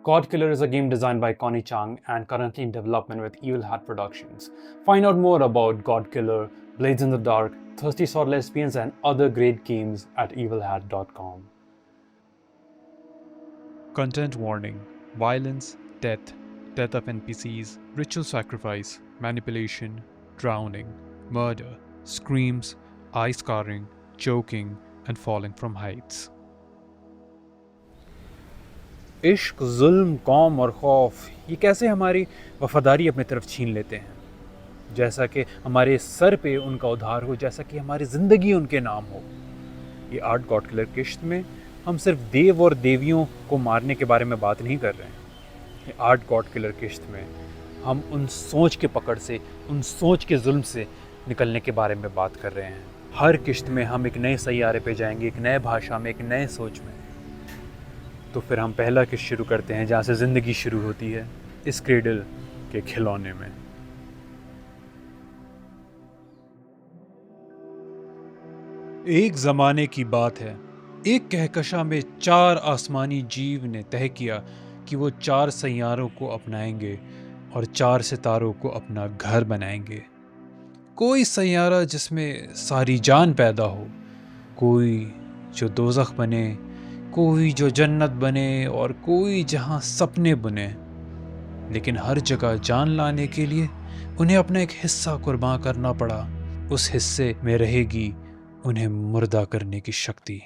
God Killer is a game designed by Connie Chang and currently in development with Evil Hat Productions. Find out more about God Killer, Blades in the Dark, Thirsty Sword Lesbians, and other great games at evilhat.com. Content warning: violence, death, death of NPCs, ritual sacrifice, manipulation, drowning, murder, screams, eye scarring, choking, and falling from heights. इश्क, जुल्म, कौम और खौफ ये कैसे हमारी वफादारी अपनी तरफ छीन लेते हैं, जैसा कि हमारे सर पे उनका उद्धार हो, जैसा कि हमारी ज़िंदगी उनके नाम हो। ये आर्ट गॉड किलर किश्त में हम सिर्फ देव और देवियों को मारने के बारे में बात नहीं कर रहे हैं। ये आर्ट गॉड किलर किश्त में हम उन सोच के पकड़ से, उन सोच के जुल्म से निकलने के बारे में बात कर रहे हैं। हर किश्त में हम एक नए सैयारे पे जाएंगे, एक नए भाषा में, एक नए सोच में। तो फिर हम पहला किश्त शुरू करते हैं जहाँ से ज़िंदगी शुरू होती है, इस क्रेडल के खिलौने में। एक ज़माने की बात है, एक कहकशा में 4 आसमानी जीव ने तय किया कि वो 4 सैयारों को अपनाएंगे और 4 सितारों को अपना घर बनाएंगे। कोई सैयारा जिसमें सारी जान पैदा हो, कोई जो दोज़ख बने, कोई जो जन्नत बने और कोई जहां सपने बुने। लेकिन हर जगह जान लाने के लिए उन्हें अपना एक हिस्सा कुर्बान करना पड़ा। उस हिस्से में रहेगी उन्हें मुर्दा करने की शक्ति।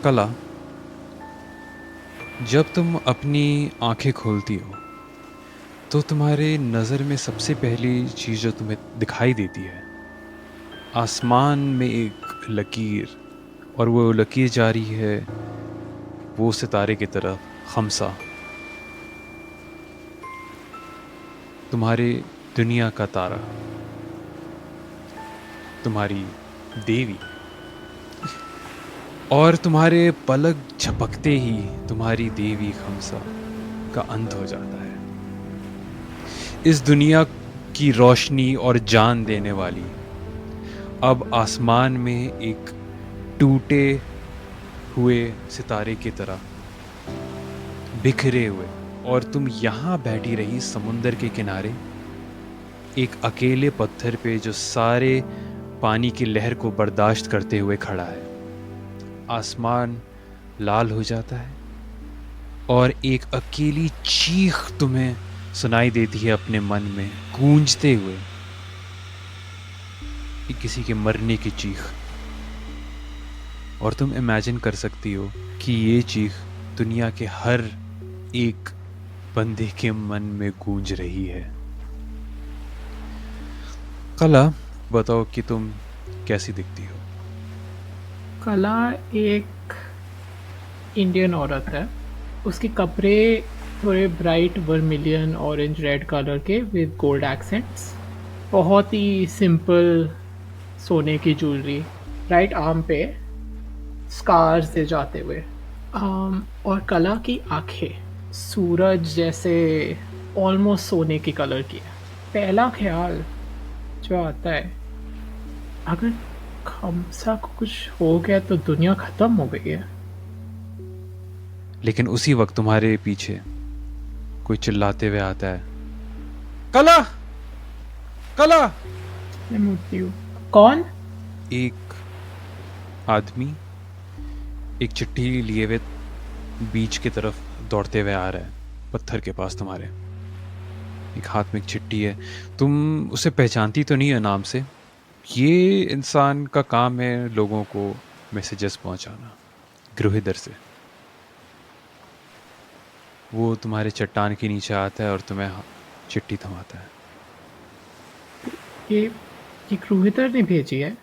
कला, जब तुम अपनी आंखें खोलती हो तो तुम्हारे नज़र में सबसे पहली चीज़ जो तुम्हें दिखाई देती है, आसमान में एक लकीर, और वो लकीर जा रही है वो सितारे की तरफ, खमसा, तुम्हारे दुनिया का तारा, तुम्हारी देवी। और तुम्हारे पलक झपकते ही तुम्हारी देवी खमसा का अंत हो जाता है। इस दुनिया की रोशनी और जान देने वाली अब आसमान में एक टूटे हुए सितारे की तरह बिखरे हुए, और तुम यहाँ बैठी रही समुंदर के किनारे एक अकेले पत्थर पे जो सारे पानी की लहर को बर्दाश्त करते हुए खड़ा है। आसमान लाल हो जाता है और एक अकेली चीख तुम्हें सुनाई देती है अपने मन में गूंजते हुए, किसी के मरने की चीख। और तुम इमेजिन कर सकती हो कि ये चीख दुनिया के हर एक बंदे के मन में गूंज रही है। कला, बताओ कि तुम कैसी दिखती हो? कला एक इंडियन औरत है। उसके कपड़े थोड़े bright vermilion orange red colour के विद गोल्ड एक्सेंट्स। बहुत ही सिंपल सोने की ज्वेलरी, राइट आर्म पे स्कार्स से जाते हुए। और कला की आंखें सूरज जैसे ऑलमोस्ट सोने की कलर की है। पहला ख्याल जो आता है, अगर खमसा को कुछ हो गया तो दुनिया खत्म हो गई है। लेकिन उसी वक्त तुम्हारे पीछे कोई चिल्लाते हुए आता है, कला, कला। मैं मुड़ती हूँ। कौन? एक आदमी एक चिट्ठी लिए हुए बीच की तरफ दौड़ते हुए आ रहा है, पत्थर के पास तुम्हारे। एक हाथ में एक चिट्ठी है, तुम उसे पहचानती तो नहीं है नाम से। ये इंसान का काम है लोगों को मैसेजेस पहुंचाना गृहिदर से। वो तुम्हारे चट्टान के नीचे आता है और तुम्हें चिट्ठी थमाता है। ये क्रूहितर ने भेजी है?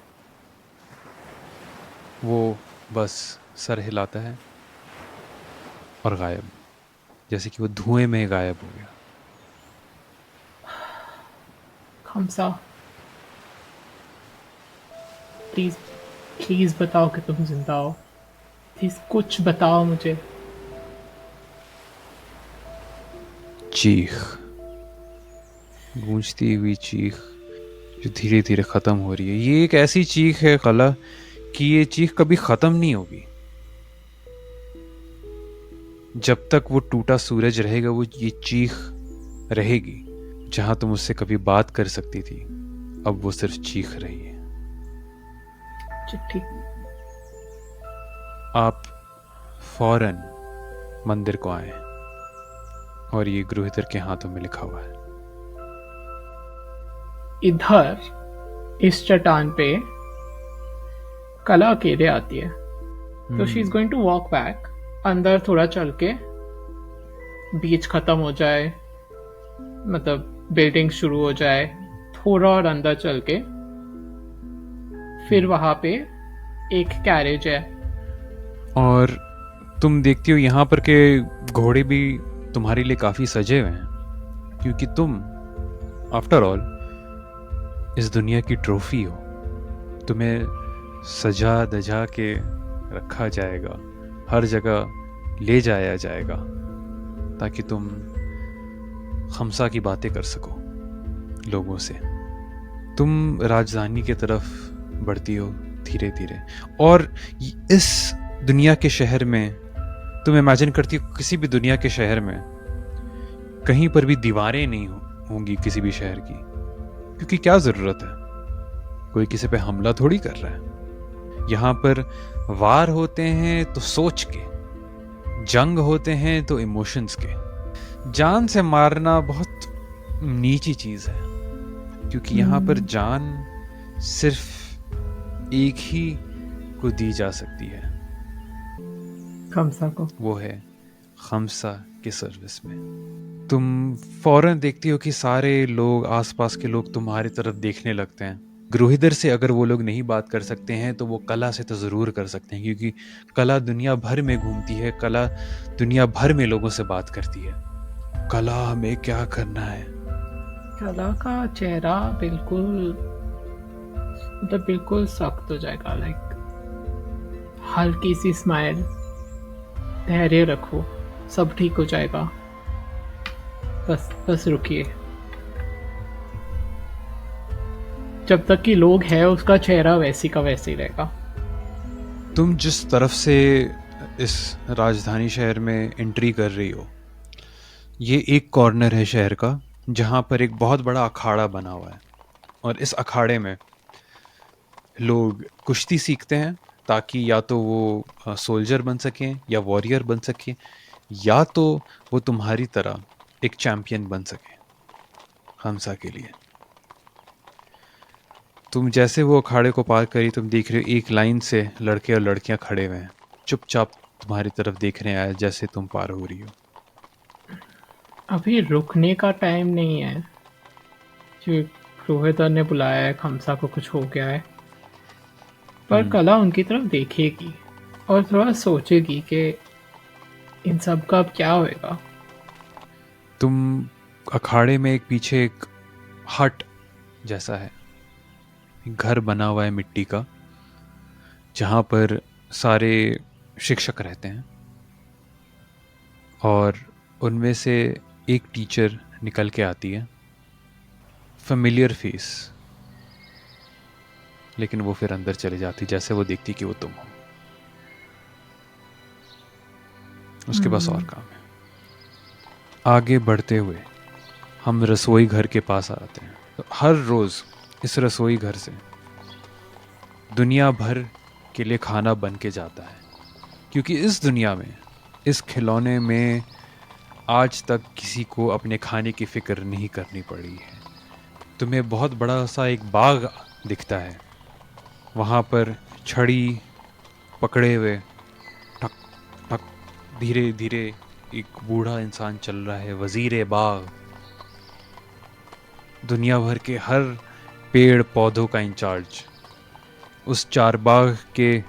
वो बस सर हिलाता है और गायब, जैसे कि वो धुएं में गायब हो गया। खमसा, प्लीज प्लीज बताओ कि तुम जिंदा हो। प्लीज कुछ बताओ मुझे। चीख, गूंजती हुई चीख जो धीरे धीरे ख़त्म हो रही है। ये एक ऐसी चीख है कला कि ये चीख कभी ख़त्म नहीं होगी। जब तक वो टूटा सूरज रहेगा वो ये चीख रहेगी। जहां तुम उससे कभी बात कर सकती थी, अब वो सिर्फ चीख रही है। चिट्ठी। आप फौरन मंदिर को आए और ये गृहितर के हाथों में लिखा हुआ है। इधर इस चट्टान पे कला अकेले आती है, तो she is going to walk back. अंदर थोड़ा चल के, बीच खत्म हो जाए, मतलब बिल्डिंग शुरू हो जाए, थोड़ा और अंदर चल के फिर वहां पे एक कैरेज है। और तुम देखती हो यहाँ पर के घोड़े भी तुम्हारे लिए काफी सजे हुए हैं, क्योंकि तुम आफ्टर ऑल इस दुनिया की ट्रॉफी हो। तुम्हें सजा दजा के रखा जाएगा, हर जगह ले जाया जाएगा, ताकि तुम खमसा की बातें कर सको लोगों से। तुम राजधानी की तरफ बढ़ती हो धीरे धीरे, और इस दुनिया के शहर में तुम इमेजिन करती हो किसी भी दुनिया के शहर में कहीं पर भी दीवारें नहीं होंगी किसी भी शहर की, क्योंकि क्या जरूरत है, कोई किसी पे हमला थोड़ी कर रहा है। यहाँ पर वार होते हैं तो सोच के, जंग होते हैं तो इमोशंस के। जान से मारना बहुत नीची चीज है, क्योंकि यहाँ पर जान सिर्फ एक ही को दी जा सकती है, खमसा को। वो है खमसा के सर्विस में। तुम फौरन देखती हो कि सारे लोग, आसपास के लोग तुम्हारी तरफ देखने लगते हैं। गृहिदर से अगर वो लोग नहीं बात कर सकते हैं तो वो कला से तो ज़रूर कर सकते हैं, क्योंकि कला दुनिया भर में घूमती है, कला दुनिया भर में लोगों से बात करती है। कला, हमें क्या करना है? कला का चेहरा बिल्कुल सख्त हो जाएगा। लाइक हल्की सी स्माइल, धैर्य रखो, सब ठीक हो जाएगा। बस रुकिए। जब तक कि लोग हैं उसका चेहरा वैसी का वैसे ही रहेगा। तुम जिस तरफ से इस राजधानी शहर में एंट्री कर रही हो, ये एक कॉर्नर है शहर का जहाँ पर एक बहुत बड़ा अखाड़ा बना हुआ है, और इस अखाड़े में लोग कुश्ती सीखते हैं ताकि या तो वो सोल्जर बन सकें या वॉरियर बन सकें, या तो वो तुम्हारी तरह एक चैम्पियन बन सकें हमसा के लिए। तुम जैसे वो अखाड़े को पार करी, तुम देख रहे हो एक लाइन से लड़के और लड़कियां खड़े हुए हैं, चुपचाप तुम्हारी तरफ देख रहे हैं जैसे तुम पार हो रही हो। अभी रुकने का टाइम नहीं है। जो रोहितर ने बुलाया है, खमसा को कुछ हो गया है, पर कला उनकी तरफ देखेगी और थोड़ा सोचेगी कि इन सब का अब क्या होएगा। तुम अखाड़े में एक पीछे एक हट जैसा है, एक घर बना हुआ है मिट्टी का, जहाँ पर सारे शिक्षक रहते हैं, और उनमें से एक टीचर निकल के आती है, फेमिलियर फेस, लेकिन वो फिर अंदर चली जाती जैसे वो देखती कि वो तुम हो। उसके पास और काम है। आगे बढ़ते हुए हम रसोई घर के पास आते हैं। तो हर रोज इस रसोई घर से दुनिया भर के लिए खाना बन के जाता है, क्योंकि इस दुनिया में, इस खिलौने में आज तक किसी को अपने खाने की फिक्र नहीं करनी पड़ी है। तुम्हें बहुत बड़ा सा एक बाग दिखता है, वहाँ पर छड़ी पकड़े हुए ठक ठक धीरे धीरे एक बूढ़ा इंसान चल रहा है, वजीर बाग, दुनिया भर के हर पेड़ पौधों का इंचार्ज। उस चारबाग के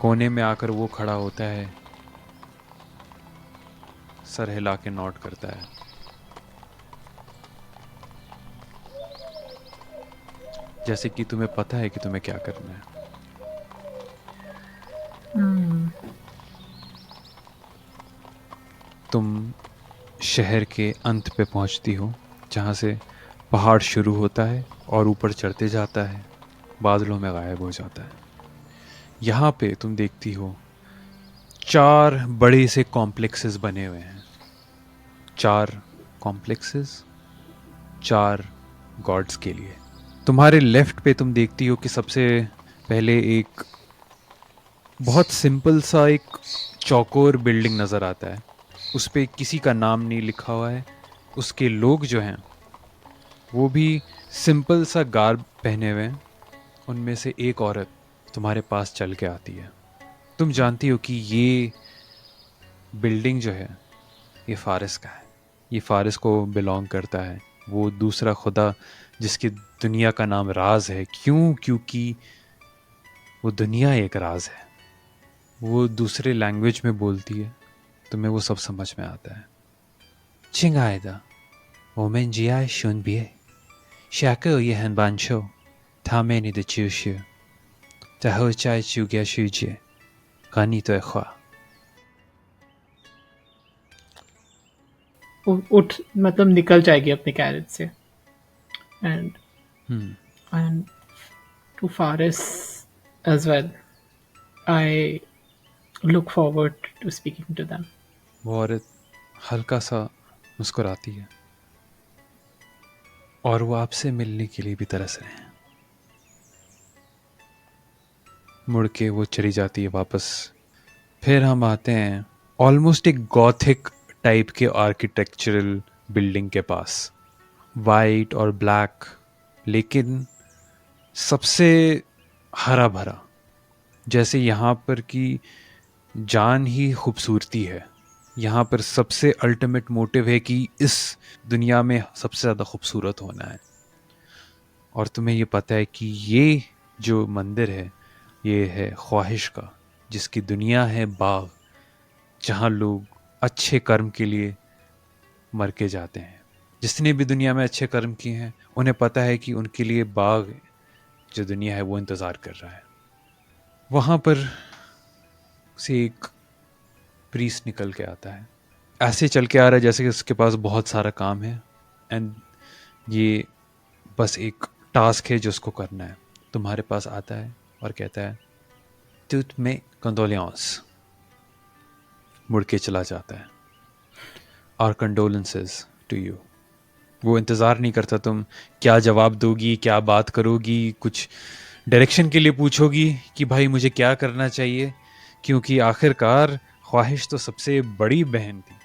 कोने में आकर वो खड़ा होता है, सर हिला के नोट करता है। जैसे कि तुम्हें पता है कि तुम्हें क्या करना है। तुम शहर के अंत पे पहुंचती हो, जहाँ से पहाड़ शुरू होता है और ऊपर चढ़ते जाता है, बादलों में गायब हो जाता है। यहाँ पे तुम देखती हो 4 बड़े से कॉम्प्लेक्सेस बने हुए हैं। 4 कॉम्प्लेक्सेस 4 गॉड्स के लिए। तुम्हारे लेफ्ट पे तुम देखती हो कि सबसे पहले एक बहुत सिंपल सा एक चौकोर बिल्डिंग नज़र आता है। उस पे किसी का नाम नहीं लिखा हुआ है। उसके लोग जो हैं वो भी सिंपल सा गार्ब पहने हुए हैं। उनमें से एक औरत तुम्हारे पास चल के आती है। तुम जानती हो कि ये बिल्डिंग जो है ये फारिस का है, ये फारिस को बिलोंग करता है। वो दूसरा खुदा जिसकी दुनिया का नाम राज है। क्यों? क्योंकि वो दुनिया एक राज है। वो दूसरे लैंग्वेज में बोलती है, तुम्हें वो सब समझ में आता है। 亲爱的，我们只爱顺别，下个也很棒球，他们你的就是，在后在就给世界和你对话。 उठ मतलब निकल जाएगी अपने कैरेज से and and to Faris as well I look forward to speaking to them. वो औरत हल्का सा मुस्कुराती है और वो आपसे मिलने के लिए भी तरस रहे हैं। मुड़ के वो चली जाती है वापस। फिर हम आते हैं ऑलमोस्ट एक गॉथिक टाइप के आर्किटेक्चरल बिल्डिंग के पास। वाइट और ब्लैक, लेकिन सबसे हरा भरा। जैसे यहाँ पर की जान ही खूबसूरती है। यहाँ पर सबसे अल्टीमेट मोटिव है कि इस दुनिया में सबसे ज़्यादा खूबसूरत होना है। और तुम्हें ये पता है कि ये जो मंदिर है ये है ख्वाहिश का, जिसकी दुनिया है बाग, जहाँ लोग अच्छे कर्म के लिए मर के जाते हैं। जिसने भी दुनिया में अच्छे कर्म किए हैं उन्हें पता है कि उनके लिए बाग जो दुनिया है वो इंतज़ार कर रहा है। वहाँ पर से एक प्रीस्ट निकल के आता है। ऐसे चल के आ रहा है जैसे कि उसके पास बहुत सारा काम है एंड ये बस एक टास्क है जो उसको करना है। तुम्हारे पास आता है और कहता है तुत में कंडोलेंस, मुड़ के चला जाता है। और कंडोलेंसेस टू यू। वो इंतज़ार नहीं करता तुम क्या जवाब दोगी, क्या बात करोगी, कुछ डायरेक्शन के लिए पूछोगी कि भाई मुझे क्या करना चाहिए, क्योंकि आखिरकार ख्वाहिश तो सबसे बड़ी बहन थी।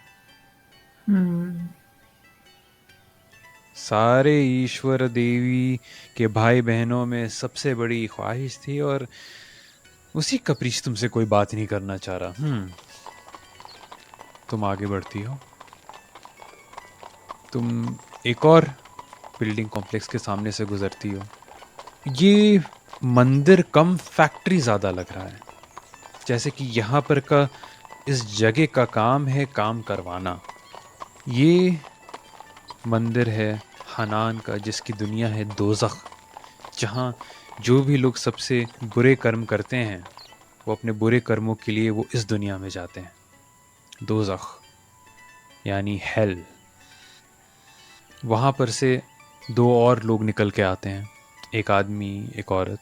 सारे ईश्वर देवी के भाई बहनों में सबसे बड़ी ख्वाहिश थी और उसी कपरीश तुमसे कोई बात नहीं करना चाह रहा। तुम आगे बढ़ती हो। तुम एक और बिल्डिंग कॉम्प्लेक्स के सामने से गुजरती हो। ये मंदिर कम फैक्ट्री ज़्यादा लग रहा है। जैसे कि यहाँ पर का इस जगह का काम है काम करवाना। ये मंदिर है हनान का, जिसकी दुनिया है दोज़ख, जहाँ जो भी लोग सबसे बुरे कर्म करते हैं वो अपने बुरे कर्मों के लिए वो इस दुनिया में जाते हैं। दोज़ख यानी हेल। वहाँ पर से 2 और लोग निकल के आते हैं, एक आदमी एक औरत।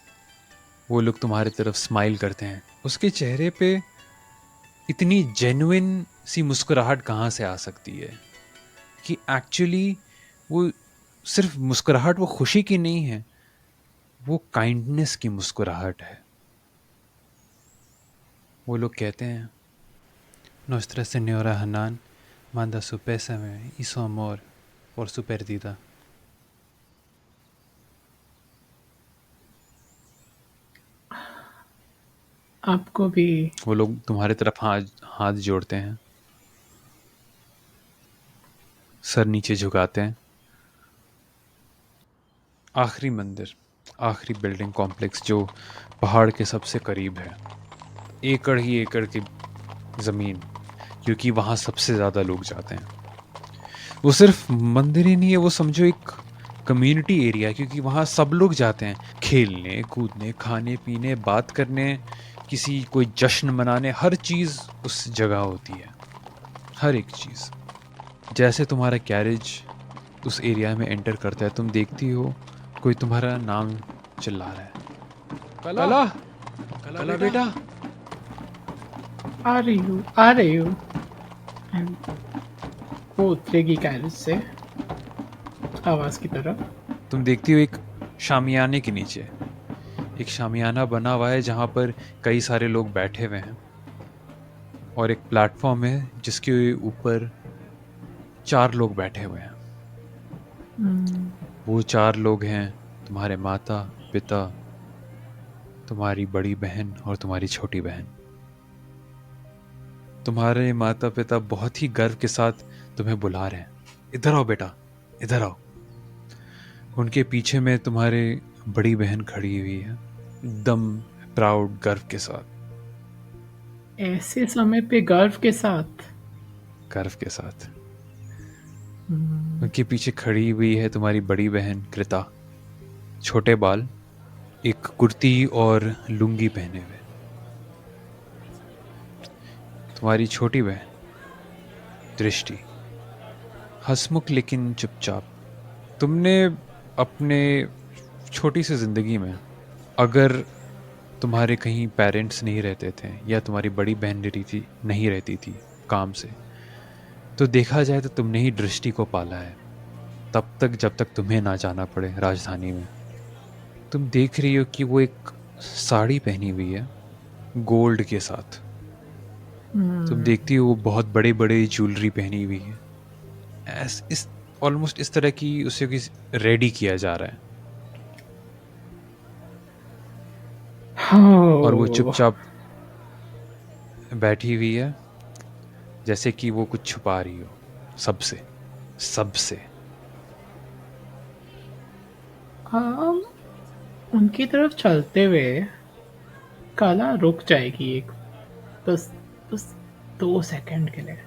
वो लोग तुम्हारी तरफ स्माइल करते हैं। उसके चेहरे पे इतनी जेन्युइन सी मुस्कुराहट कहाँ से आ सकती है कि एक्चुअली वो सिर्फ मुस्कुराहट वो खुशी की नहीं है, वो काइंडनेस की मुस्कुराहट है। वो लोग कहते हैं Nuestra Señora Hanan manda su pésame y su amor por su perdida. आपको भी। वो लोग तुम्हारे तरफ हाथ हाथ जोड़ते हैं, सर नीचे झुकाते हैं। आखिरी मंदिर, आखिरी बिल्डिंग कॉम्प्लेक्स जो पहाड़ के सबसे करीब है, एकड़ ही एकड़ की ज़मीन, क्योंकि वहाँ सबसे ज़्यादा लोग जाते हैं। वो सिर्फ मंदिर ही नहीं है, वो समझो एक कम्युनिटी एरिया है, क्योंकि वहाँ सब लोग जाते हैं खेलने कूदने, खाने पीने, बात करने, किसी कोई जश्न मनाने, हर चीज़ उस जगह होती है, हर एक चीज़। जैसे तुम्हारा कैरेज उस एरिया में एंटर करता है, तुम देखती हो कोई तुम्हारा नाम चिल्ला रहा है, कला, कला, कला बेटा। आ रही हूँ, आ रही हूँ। And वो उतरेगी कैरेज से आवाज़ की तरफ। तुम देखती हो एक शामियाने के नीचे एक शामियाना बना हुआ है जहाँ पर कई सारे लोग बैठे हुए हैं, और एक प्लेटफॉर्म है जिसके ऊपर 4 लोग बैठे हुए हैं। वो 4 लोग हैं तुम्हारे माता पिता, तुम्हारी बड़ी बहन और तुम्हारी छोटी बहन। तुम्हारे माता पिता बहुत ही गर्व के साथ तुम्हें बुला रहे हैं, इधर आओ बेटा, इधर आओ। उनके पीछे में तुम्हारी बड़ी बहन खड़ी हुई है, एकदम प्राउड, गर्व के साथ, ऐसे समय पे गर्व के साथ। गर्व के साथ। उनके पीछे खड़ी हुई है तुम्हारी बड़ी बहन कृता, छोटे बाल, एक कुर्ती और लुंगी पहने हुए। तुम्हारी छोटी बहन दृष्टि, हंसमुख लेकिन चुपचाप। तुमने अपने छोटी सी ज़िंदगी में, अगर तुम्हारे कहीं पेरेंट्स नहीं रहते थे या तुम्हारी बड़ी बहन नहीं रहती थी काम से, तो देखा जाए तो तुमने ही दृष्टि को पाला है, तब तक जब तक तुम्हें ना जाना पड़े राजधानी में। तुम देख रही हो कि वो एक साड़ी पहनी हुई है गोल्ड के साथ। तुम देखती हो वो बहुत बड़े बड़े ज्वेलरी पहनी हुई है, इस ऑलमोस्ट इस तरह की उसे रेडी किया जा रहा है, और वो हो। चुपचाप बैठी हुई है, जैसे कि वो कुछ छुपा रही हो सबसे, सबसे। हम उनकी तरफ चलते हुए काला रुक जाएगी एक, बस बस 2 सेकंड के लिए,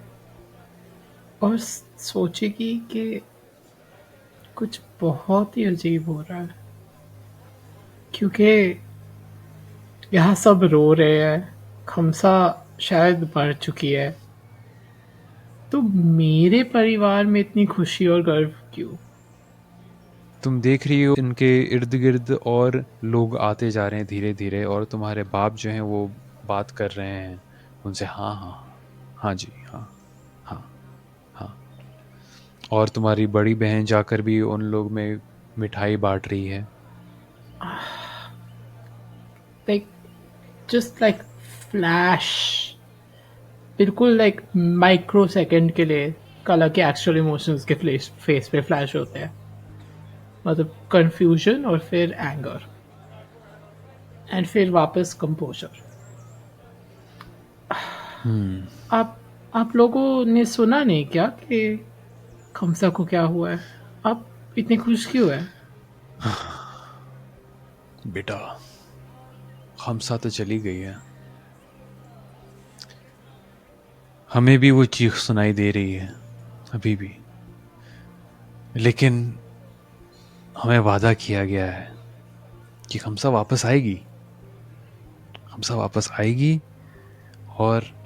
और सोचेगी कि कुछ बहुत ही अजीब हो रहा है, क्योंकि यहाँ सब रो रहे हैं, खमसा शायद मर चुकी है, तो मेरे परिवार में इतनी खुशी और गर्व क्यों? तुम देख रही हो इनके इर्द गिर्द और लोग आते जा रहे हैं धीरे धीरे, और तुम्हारे बाप जो हैं वो बात कर रहे हैं उनसे, हाँ हाँ हाँ जी, हाँ हाँ हाँ। और तुम्हारी बड़ी बहन जाकर भी उन लोग में मिठाई बांट रही है। लाइक जस्ट लाइक फ्लैश, बिल्कुल लाइक माइक्रो सेकंड के लिए कला के एक्चुअल इमोशंस के फेस पे फ्लैश होते हैं, मतलब कंफ्यूजन और फिर एंगर एंड फिर वापस कंपोजर। आप लोगों ने सुना नहीं क्या कि खमसा को क्या हुआ है? आप इतने खुश क्यों है? बेटा, खमसा तो चली गई है, हमें भी वो चीख सुनाई दे रही है अभी भी, लेकिन हमें वादा किया गया है कि खमसा वापस आएगी, खमसा वापस आएगी, और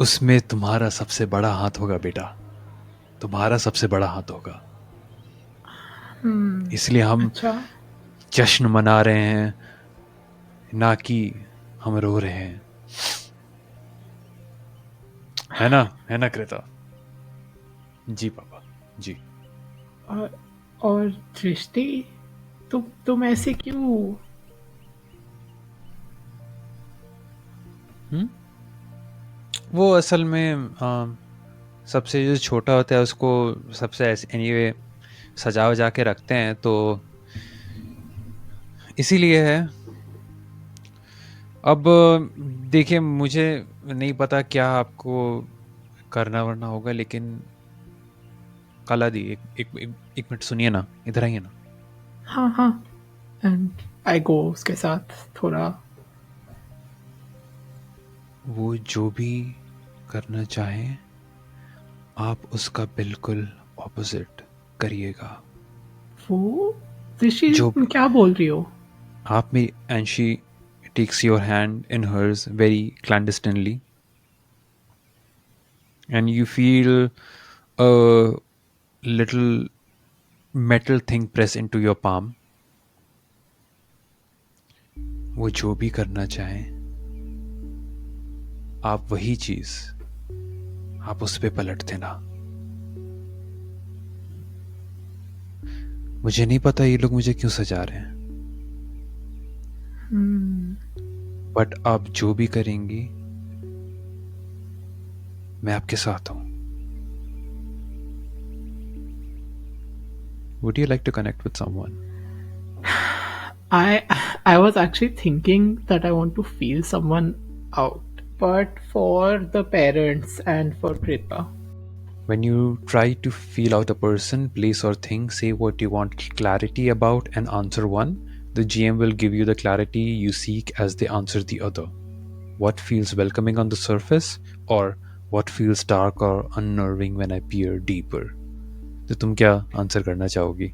उसमें तुम्हारा सबसे बड़ा हाथ होगा बेटा, तुम्हारा सबसे बड़ा हाथ होगा। इसलिए हम अच्छा, जश्न मना रहे हैं, ना कि हम रो रहे हैं, है ना कृता? जी पापा जी। और दृष्टि, तुम ऐसे क्यों? वो असल में सबसे जो छोटा होता है उसको सबसे ऐसे एनीवे सजा वजा के रखते हैं, तो इसीलिए है। अब देखिए, मुझे नहीं पता क्या आपको करना वरना होगा, लेकिन काला दी एक मिनट सुनिए ना, इधर आइए ना। हाँ हाँ, एंड आई गो उसके साथ थोड़ा। वो जो भी करना चाहें आप उसका बिल्कुल ऑपोजिट करिएगा। वो ऋषि, जो तुम क्या बोल रही हो? आप मेरी, and she takes your hand in hers very clandestinely, and you feel a little metal thing press into your palm. वो जो भी करना चाहें आप वही चीज आप उस पे पलट देना। मुझे नहीं पता ये लोग मुझे क्यों सजा रहे हैं, बट आप जो भी करेंगी मैं आपके साथ हूं। Would you like to connect with someone? I was actually thinking that I want to feel someone out, but for the parents and for Krita. When you try to feel out a person, place, or thing, say what you want clarity about and answer one. The GM will give you the clarity you seek as they answer the other. What feels welcoming on the surface, or what feels dark or unnerving when I peer deeper? तो तुम क्या answer करना चाहोगी?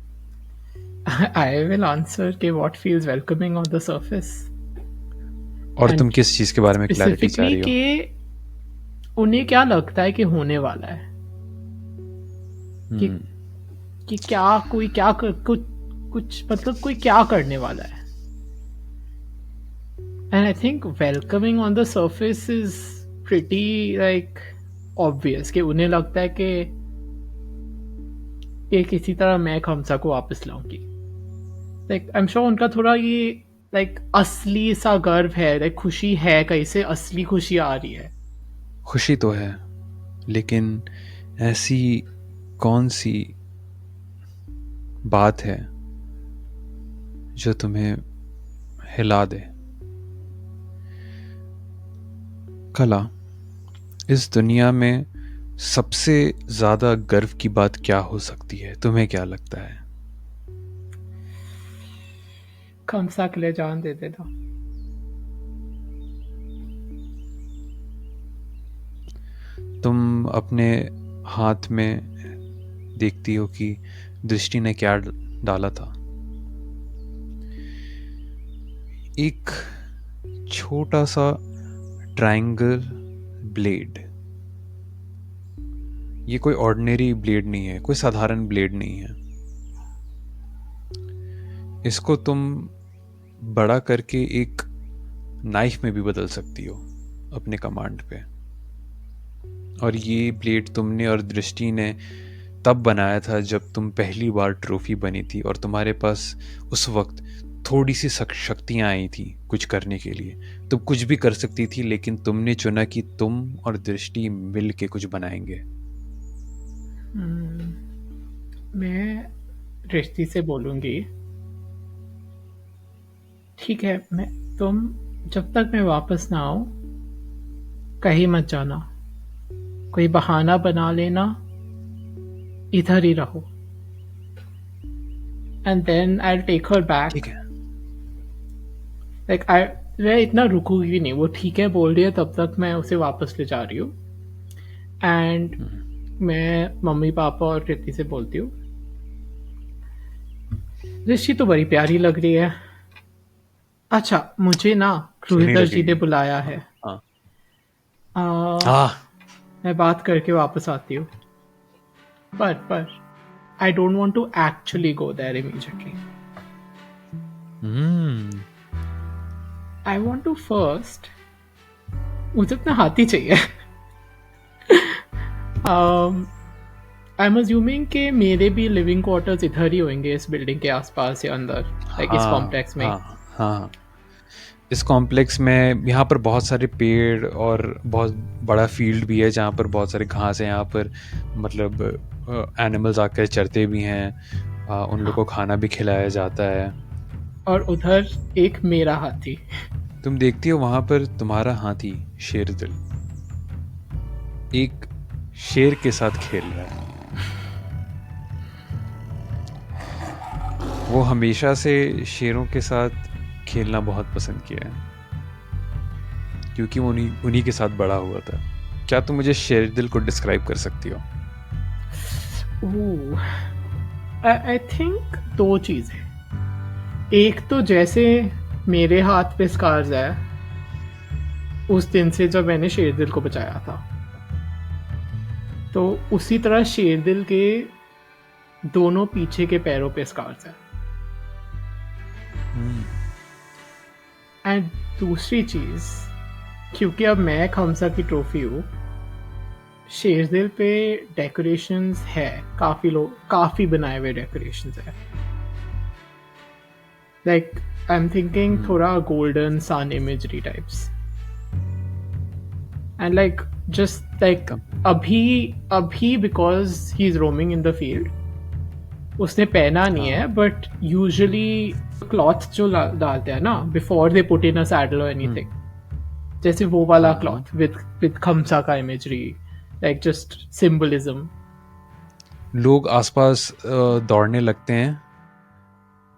I will answer कि what feels welcoming on the surface. और And तुम किस चीज के बारे में क्लैरिटी चाह रही Specifically हो? कि उन्हें क्या लगता है कि होने वाला है, कि क्या कोई क्या कुछ मतलब कोई क्या करने वाला है. And I think welcoming on the surface is pretty like obvious कि उन्हें लगता है कि ये किसी तरह मैं खमसा को वापस लाऊंगी. Like I'm sure उनका थोड़ा ये like असली सा गर्व है, like खुशी है, कहीं से असली खुशी आ रही है. खुशी तो है, लेकिन ऐसी कौन सी बात है जो तुम्हें हिला दे? कला, इस दुनिया में सबसे ज्यादा गर्व की बात क्या हो सकती है? तुम्हें क्या लगता है? खमसा के लिए जान दे देता. तुम अपने हाथ में देखती हो कि दृष्टि ने क्या डाला था। एक छोटा सा ट्रायंगल ब्लेड। ये कोई ऑर्डिनरी ब्लेड नहीं है, कोई साधारण ब्लेड नहीं है। इसको तुम बड़ा करके एक नाइफ में भी बदल सकती हो अपने कमांड पे। और ये ब्लेड तुमने और दृष्टि ने तब बनाया था जब तुम पहली बार ट्रॉफी बनी थी और तुम्हारे पास उस वक्त थोड़ी सी शक्तियाँ आई थी कुछ करने के लिए। तुम कुछ भी कर सकती थी, लेकिन तुमने चुना कि तुम और दृष्टि मिल के कुछ बनाएंगे। मैं दृष्टि से बोलूंगी, ठीक है, तुम जब तक मैं वापस ना आऊं कहीं मत जाना, कोई बहाना बना लेना, इधर ही रहो, and then I take her back. ठीक है। लाइक मैं इतना रुकूंगी नहीं, वो ठीक है बोल रही है तब तक मैं उसे वापस ले जा रही हूँ। एंड मैं मम्मी पापा और कृति से बोलती हूँ, ऋषि तो बड़ी प्यारी लग रही है। अच्छा, मुझे ना क्रूहितर जी ने बुलाया है। मैं बात करके वापस आती हूँ, पर I don't want to actually go there immediately. I want to first, मुझे अपना हाथी चाहिए। आई एम अज्यूमिंग कि मेरे भी लिविंग क्वार्टर्स इधर ही होंगे, इस बिल्डिंग के आसपास या अंदर, लाइक इस कॉम्प्लेक्स में। हाँ, इस कॉम्प्लेक्स में यहाँ पर बहुत सारे पेड़ और बहुत बड़ा फील्ड भी है जहाँ पर बहुत सारे घास है। यहाँ पर मतलब एनिमल्स आकर चरते भी हैं। उन लोगों को खाना भी खिलाया जाता है। और उधर एक मेरा हाथी। तुम देखती हो वहाँ पर तुम्हारा हाथी शेरदिल एक शेर के साथ खेल रहा है। वो हमेशा से शेरों के साथ खेलना बहुत पसंद किया है क्योंकि वो उन्हीं के साथ बड़ा हुआ था। क्या तुम मुझे शेरदिल को डिस्क्राइब कर सकती हो? आई थिंक दो चीज़ें। एक तो जैसे मेरे हाथ पे स्कार्स है उस दिन से जब मैंने शेरदिल को बचाया था, तो उसी तरह शेरदिल के दोनों पीछे के पैरों पे स्कार्स है। एंड दूसरी चीज़, क्योंकि अब मैं खमसा की ट्रॉफी हूँ, शेरदिल पे डेकोरेशंस है, काफ़ी बनाए हुए डेकोरेशंस है। लाइक आई एम थिंकिंग थोड़ा golden sun imagery types. And like just like अभी because he is roaming in the field, उसने पहना नहीं है, बट यूजुअली क्लॉथ जो डालते हैं ना before they put in a saddle और एनीथिंग, जैसे वो वाला क्लॉथ विद खमसा का इमेजरी, लाइक जस्ट सिंबलिज्म। लोग आसपास दौड़ने लगते हैं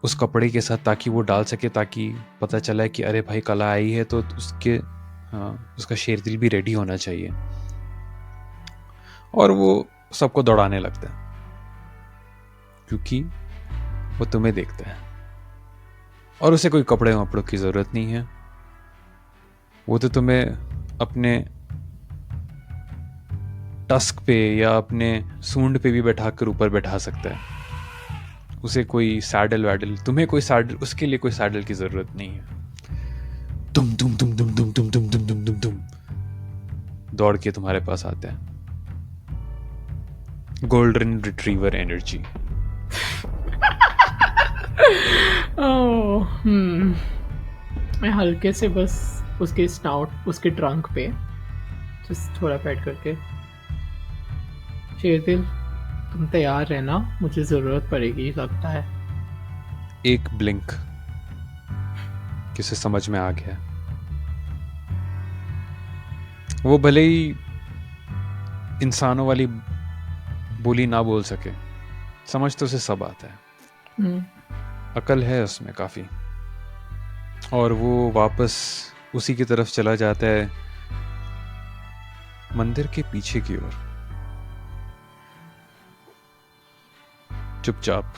उस कपड़े के साथ ताकि वो डाल सके, ताकि पता चला कि अरे भाई कला आई है तो उसका शेरदिल भी रेडी होना चाहिए। और वो सबको दौड़ाने लगता है क्योंकि वो तुम्हें देखता है और उसे कोई कपड़े वपड़ों की ज़रूरत नहीं है। वो तो तुम्हें अपने टस्क पे या अपने सूंड पे भी बैठा कर ऊपर बैठा सकता है। उसे कोई सैडल वैडल, तुम्हें कोई सैडल, उसके लिए कोई सैडल की ज़रूरत नहीं है। तुम तुम तुम तुम तुम तुम तुम तुम तुम तुम तुम दौड़ के तुम्हारे पास आता है। Golden retriever energy. मैं हल्के से बस उसके स्नाउट, उसके ट्रंक पे जस्ट थोड़ा पैड करके, शेरदिल तुम तैयार रहना, मुझे ज़रूरत पड़ेगी लगता है। एक ब्लिंक किसे समझ में आ गया। वो भले ही इंसानों वाली बोली ना बोल सके, समझ तो उसे सब आता है। अकल है उसमें काफ़ी। और वो वापस उसी की तरफ चला जाता है, मंदिर के पीछे की ओर, चुपचाप।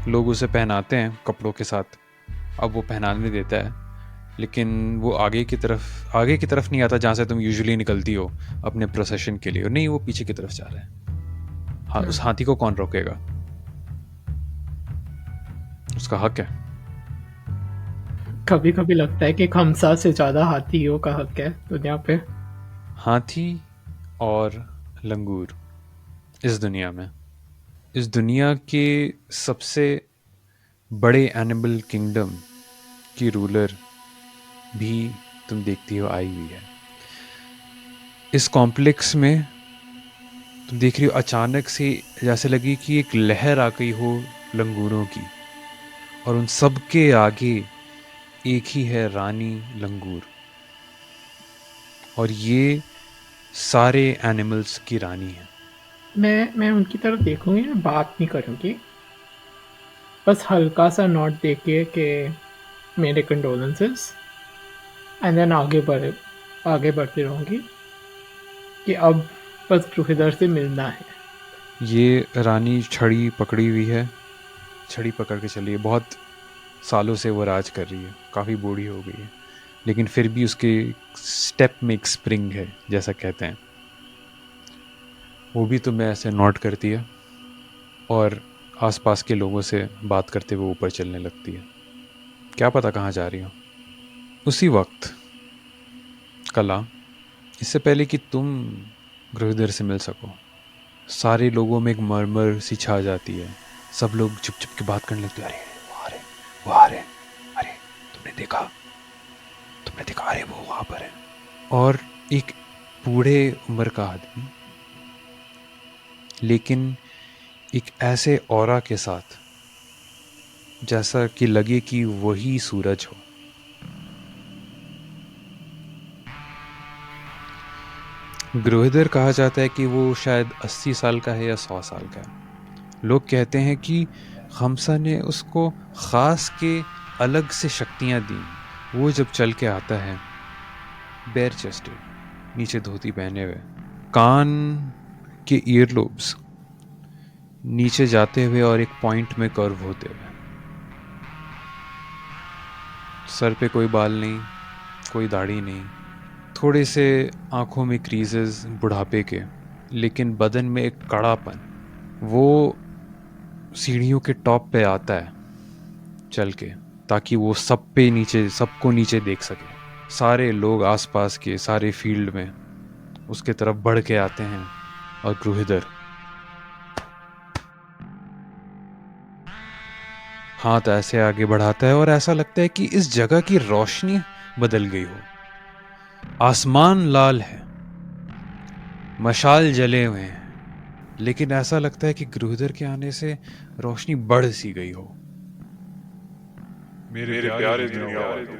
लोग उसे पहनाते हैं कपड़ों के साथ, अब वो पहनाने देता है, लेकिन वो आगे की तरफ नहीं आता जहाँ से तुम यूजुअली निकलती हो अपने प्रोसेशन के लिए। नहीं, वो पीछे की तरफ जा रहा है। हाँ, उस हाथी को कौन रोकेगा? उसका हक है। कभी कभी लगता है कि खमसा से ज़्यादा हाथियों का हक है दुनिया पे। हाथी और लंगूर इस दुनिया के सबसे बड़े एनिमल किंगडम की रूलर भी तुम देखती हो आई हुई है। इस कॉम्प्लेक्स में तुम देख रही हो, अचानक से जैसे लगी कि एक लहर आ गई हो लंगूरों की, और उन सब के आगे एक ही है रानी लंगूर, और ये सारे एनिमल्स की रानी है। मैं उनकी तरफ देखूंगी, मैं बात नहीं करूंगी, बस हल्का सा नोट देके कि मेरे कंडोलेंसेस, एंड देन आगे बढ़ती रहूंगी कि अब बस रुहिदर से मिलना है। ये रानी छड़ी पकड़ी हुई है, छड़ी पकड़ के चली है। बहुत सालों से वो राज कर रही है, काफ़ी बूढ़ी हो गई है, लेकिन फिर भी उसके स्टेप में एक स्प्रिंग है जैसा कहते हैं। वो भी तुम्हें ऐसे नोट करती है और आसपास के लोगों से बात करते हुए ऊपर चलने लगती है। क्या पता कहाँ जा रही हो। उसी वक्त कला, इससे पहले कि तुम गुरुधर से मिल सको, सारे लोगों में एक मरमर सी छा जाती है। सब लोग चुप चुप के बात करने लगते हैं। अरे वो आ रहे, अरे देखा, तुमने देखा, अरे वो वहां पर है। और एक बूढ़े उम्र का आदमी, लेकिन एक ऐसे ऑरा के साथ जैसा कि लगे कि वही सूरज हो। ग्रोहिदर कहा जाता है कि वो शायद 80 साल का है या 100 साल का है। लोग कहते हैं कि खम्सा ने उसको ख़ास के अलग से शक्तियाँ दी। वो जब चल के आता है, बेयर चेस्टेड, नीचे धोती पहने हुए, कान के ईयरलोब्स नीचे जाते हुए और एक पॉइंट में कर्व होते हुए, सर पे कोई बाल नहीं, कोई दाढ़ी नहीं, थोड़े से आंखों में क्रीजेस बुढ़ापे के, लेकिन बदन में एक कड़ापन। वो सीढ़ियों के टॉप पे आता है चल के, ताकि वो सबको नीचे देख सके। सारे लोग आसपास के सारे फील्ड में उसके तरफ बढ़ के आते हैं, और ग्रोहिदर हाथ ऐसे आगे बढ़ाता है और ऐसा लगता है कि इस जगह की रोशनी बदल गई हो। आसमान लाल है, मशाल जले हुए हैं, लेकिन ऐसा लगता है कि ग्रोहिदर के आने से रोशनी बढ़ सी गई हो। मेरे प्यारे दुनिया वालों,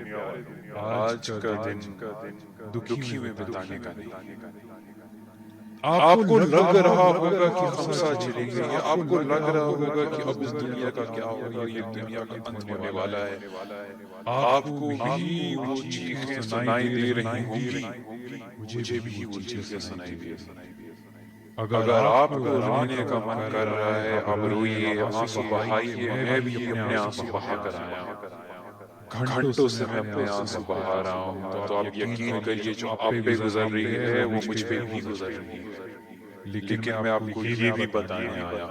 आज का दिन दुखी में बिताने का नहीं। आपको लग रहा होगा कि खम्सा चली गई है, आपको लग रहा होगा कि अब इस दुनिया का क्या होगा, ये दुनिया का अंत होने वाला है। आपको भी वो चीखें सुनाई दे रही होंगी, मुझे भी वो चीखें सुनाई दे रही हैं। अगर आपको रोने का मन कर रहा है, अब रोइए, आंसू बहाइए। मैं भी अपने आंसू बहा कर आया हूँ, घंटों से मैं अपने आंसू बहा रहा हूँ। तो आप यकीन करिए, जो आप पे गुजर रही है वो मुझ पे भी गुजर रही है। लेकिन मैं आपको ये भी बताने आया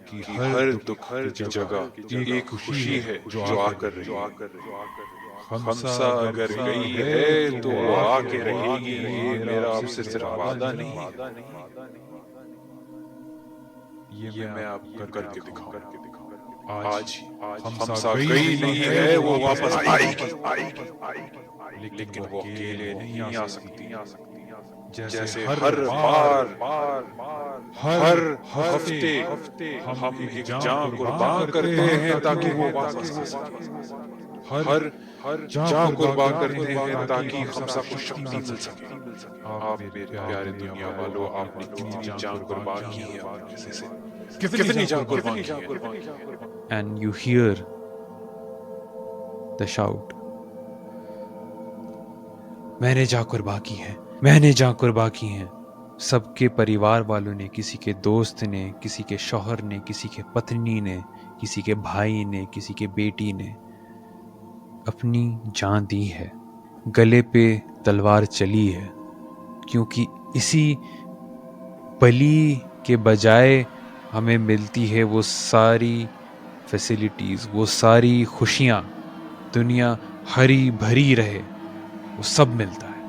कि हर दुख की जगह एक खुशी है जो आकर रही है। खम्सा अगर गई है तो वो आके रहेगी, ये मेरा आपसे सिर्फ वादा नहीं है, ये मैं आपको करके दिखाऊंगा। आज खम्सा गई नहीं है, वो वापस आएगी, लेकिन वो अकेले नहीं आ सकती। जैसे हर बार हर हफ्ते हम एक जान कुर्बान करते हैं ताकि वो वापस आ सके। हर जान कुर्बान करते हैं ताकि खम्सा को शक्ति मिल सके। आप मेरे प्यारे दुनिया वालों, आपने कितनी जान कुर्बान की है अपने से, कितनी जान कुर्बान की है। And you hear the shout, मैंने जा कुर्बा की है, मैंने जा कुर्बा की है। सबके परिवार वालों ने, किसी के दोस्त ने, किसी के शौहर ने, किसी के पत्नी ने, किसी के भाई ने, किसी के बेटी ने अपनी जान दी है। गले पे तलवार चली है, क्योंकि इसी बलि के बजाय हमें मिलती है वो सारी फैसिलिटीज़, वो सारी खुशियाँ, दुनिया हरी भरी रहे, वो सब मिलता है।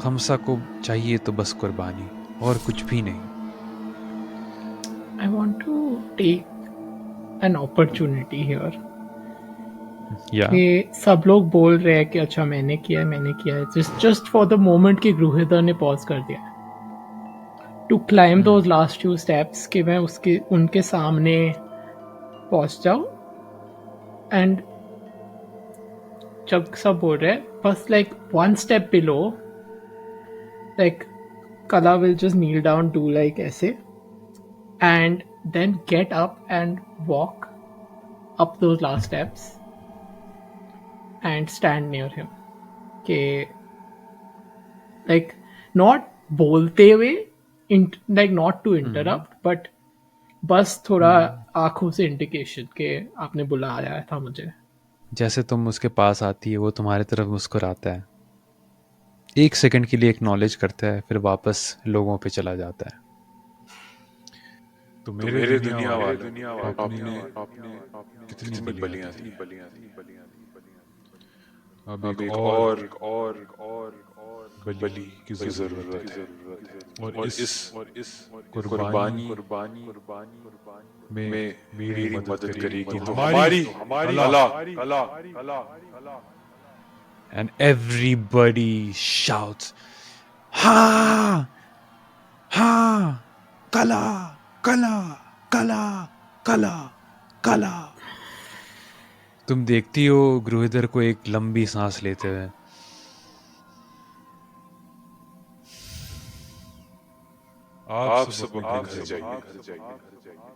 खम्सा को चाहिए तो बस कुर्बानी, और कुछ भी नहीं। I want to take an opportunity here. या कि सब लोग बोल रहे हैं कि अच्छा मैंने किया है, जस्ट फॉर द मोमेंट कि ग्रोहिदर ने पॉज कर दिया to climb those last few steps, कि मैं उनके सामने पहुंच जाऊं। एंड जब सब बोल रहे हैं बस like one step below, like Kala will just kneel down, do like ऐसे, and then get up and walk up those last steps and stand near him. के like not बोलते हुए, like not to interrupt, but बस थोड़ा आंखों से indication के आपने बुलाया था मुझे। जैसे तुम उसके पास आती है, वो तुम्हारी तरफ मुस्कुराता है, 1 सेकंड के लिए एक्नॉलेज करता है, फिर वापस लोगों पे चला जाता है। तो मेरे दुनिया वाले, आपने कितनी बलियां दी। अब एक और बलि की जरूरत है। और इस कुर्बानी में मेरी मदद करेगी तो हमारी कला। And everybody shouts, Ha! Ha! Kala! Kala! Kala! Kala! Kala! तुम देखती हो गुरुधर को एक लंबी सांस लेते हुए। आप सब अपने घर जाइए।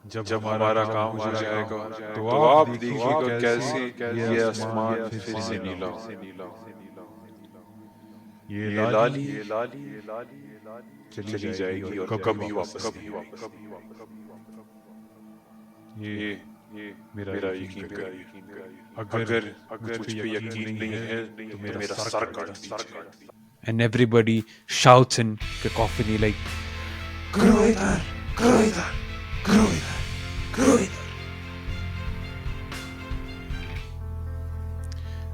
जब हमारा काम हो जाएगा तो आप देखिएगा कैसे ये आसमान फिर से नीला हो। ये लाली चली जाएगी और कभी वापस नहीं आएगी। ये मेरा यकीन करिए। अगर मुझ पे यकीन नहीं है तो मेरा सर काट दीजिए। And everybody shouts in cacophony like, Gruidar! Gruidar! Gruidar! Gruidar!